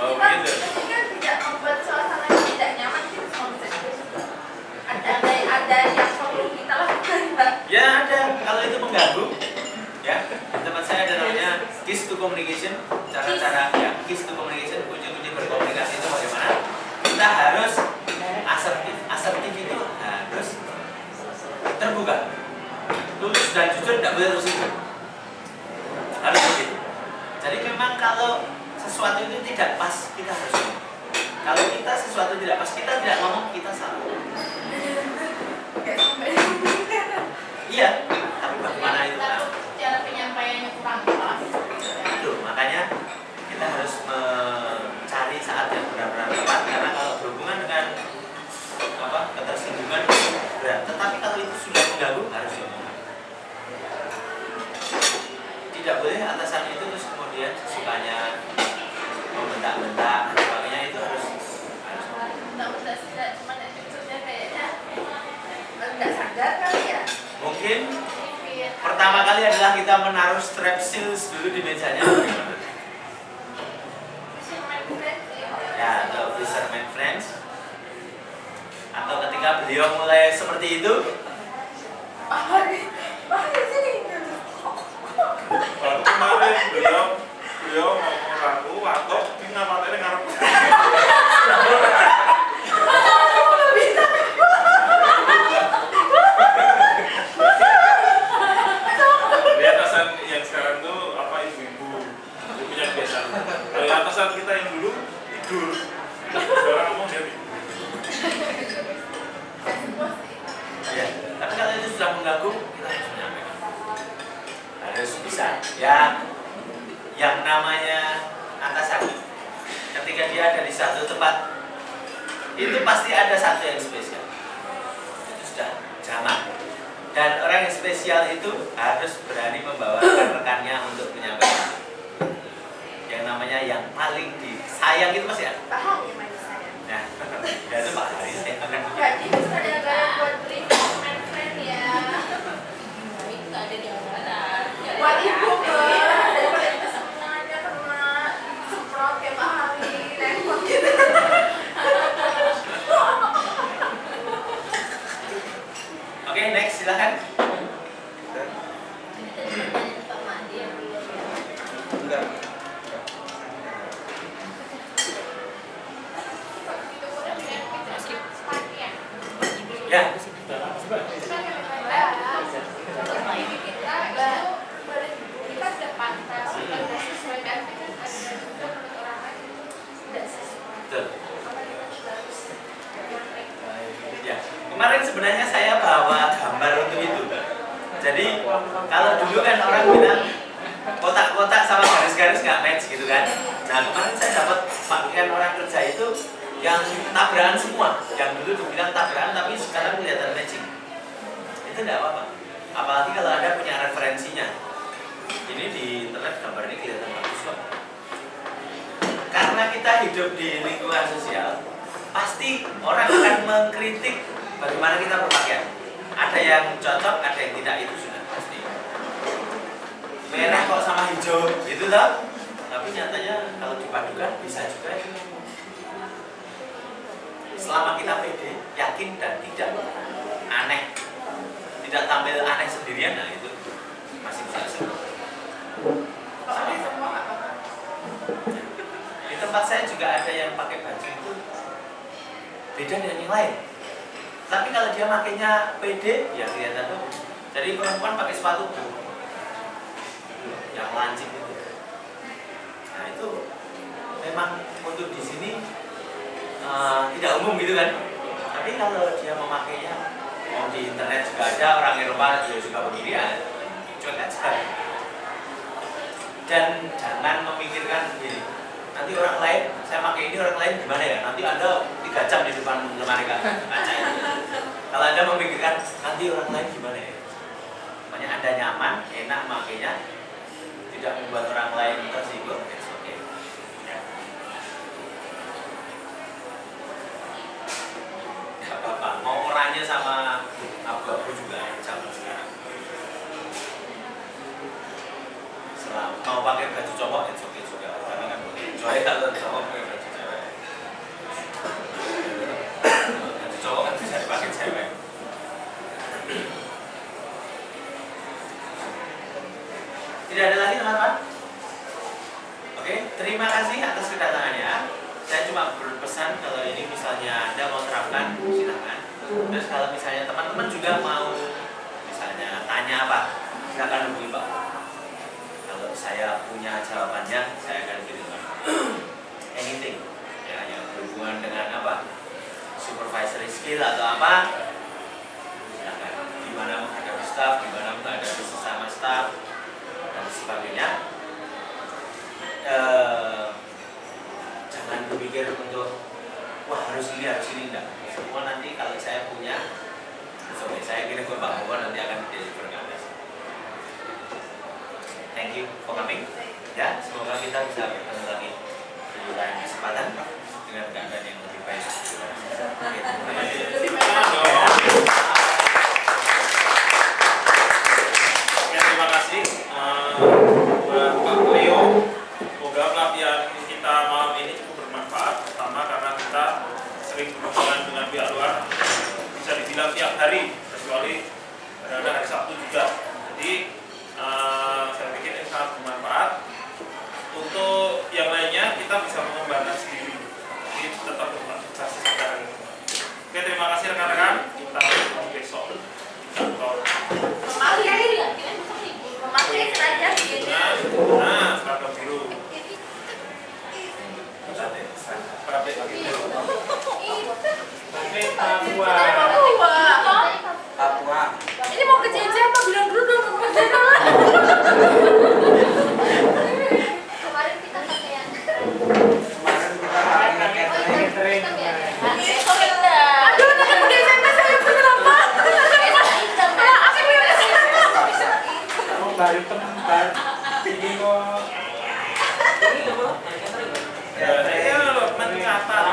Oh, begitu. kan tidak membuat suasana tidak nyaman kita semua bisa ada yang perlu kita lakukan Mbak. Ya ada, kalau itu mengganggu ya, di tempat saya ada namanya keys to communication. Cara-cara ya, keys to communication, kunci-kunci berkomunikasi itu bagaimana. Kita harus asertif itu harus terbuka, tulus dan jujur, tidak boleh tersinggung. Harus begitu. Jadi memang kalau sesuatu itu tidak pas, kita harus ngomong. Kalau kita sesuatu tidak pas, kita tidak ngomong, kita salah. Iya, tapi bagaimana itu kan? Cara penyampaiannya kurang pas. Itu makanya kita harus mencari saat yang benar-benar tepat karena kalau berhubungan dengan ketersinggungan berat. Tetapi kalau itu sudah mengganggu harus diomongkan. Tidak boleh atasan itu terus kemudian sukanya membentak-bentak dan sebagainya itu harus Bentak-bentak tidak cuma attitude-nya kayaknya nggak sadar kali ya. mungkin pertama kali adalah kita menaruh strap seals dulu di mejanya. Ya, atau fisherman friends. Atau ketika beliau mulai seperti itu, Baru kemarin beliau ngomong ragu atau ini ngapain ngarep. Di atasan yang sekarang tuh apa ibu-ibu punya kebiasaan. Kalau atasan kita yang dulu tidur, orang ngomong dia. ya, kita harus menyampaikan, harus bisa. Ya, yang namanya atasan, ketika dia ada di satu tempat, itu pasti ada satu yang spesial. Itu sudah jamak. Dan orang yang spesial itu harus berani membawa rekan-rekannya untuk menyampaikan. Yang namanya yang paling disayang itu masih ada. Pak Hari main saya. Nah, ya itu Pak Hari saya akan Jadi itu ada negara buat beli friend ya. Itu ada di angkatan. Buat ibu daripada kita semuanya kena semprot kayak Pak Hari, repot gitu. Oke, next silahkan. Pak Mandi yang belum ya. Enggak. Ya, betul. Ya, kemarin sebenarnya saya bawa gambar untuk itu. Jadi kalau dulu kan orang bilang kotak-kotak sama garis-garis nggak match gitu kan. Nah kemarin saya dapat pakaian orang kerja itu yang tabrakan semua. Yang dulu dibilang tabrakan tapi sekarang kelihatan matching. Itu nggak apa-apa. Apalagi kalau Anda punya referensinya. Ini di internet gambar ini kelihatan bagus kok. Karena kita hidup di lingkungan sosial, pasti orang akan mengkritik bagaimana kita berpakaian. Ada yang cocok, ada yang tidak, itu sudah pasti. Merah kok sama hijau, gitu toh? Tapi nyatanya kalau dipadukan bisa juga. Selama kita pede, yakin dan tidak aneh, tidak tampil aneh sendirian, nah itu masih bisa seru. Di tempat saya juga ada yang pakai baju itu beda dengan yang lain. Tapi kalau dia makainya pede, ya kelihatan tuh. Jadi perempuan pakai sepatu yang lancip itu. Nah itu memang untuk di sini tidak umum gitu kan. Tapi kalau dia memakainya, mau di internet juga ada orang Eropa juga suka begini ya, cuek aja. Dan jangan memikirkan begini. Nanti orang lain, saya pakai ini orang lain gimana ya? Nanti Anda 3 jam di depan lemari kaca itu. Kalau Anda memikirkan nanti orang lain gimana ya? Makanya Anda nyaman, enak makainya, tidak membuat orang lain tersinggung, it's okay. Ya. Gak apa-apa, mau oranye sama abu-abu juga zaman sekarang. Mau pakai baju cowok, it's okay juga. Karena kan kecuali kalau cowok pakai baju cewek. Baju cowok kan bisa dipakai cewek. Tidak ada lagi teman-teman? Oke, terima kasih atas kedatangannya. Saya cuma berpesan kalau ini misalnya Anda mau terapkan, silakan. Terus kalau misalnya teman-teman juga mau misalnya tanya apa, silakan hubungi Pak. Kalau saya punya jawabannya, saya akan kirimkan. Anything ya, yang berhubungan dengan apa, supervisory skill atau apa, silakan. Gimana menghadapi staff, gimana menghadapi sesama staff dan sebagainya. Jangan berpikir untuk wah harus ini enggak. Semua nanti kalau saya punya, saya kirim ke Pak Bowo, nanti akan deliver ke Anda. Thank you for coming. Ya, semoga kita bisa bertemu lagi di lain kesempatan dengan keadaan yang lebih baik. Oke, terima kasih. Terima kasih buat Pak Leo. Semoga pelatihan kita malam ini cukup bermanfaat, pertama karena kita sering berhubungan dengan pihak luar, bisa dibilang tiap hari kecuali kadang-kadang hari Sabtu juga. Jadi saya pikir ini sangat bermanfaat. Untuk yang lainnya kita bisa mengembangkan sendiri, jadi tetap berpartisipasi secara lingkungan. Oke, terima kasih rekan-rekan. Kita catering. Itu benar. Aduh, nanti di SMP saya punya apa? Apa yang Kamu baru tempat. Ini kok. Ini apa? Catering. Ya, saya lo mencatat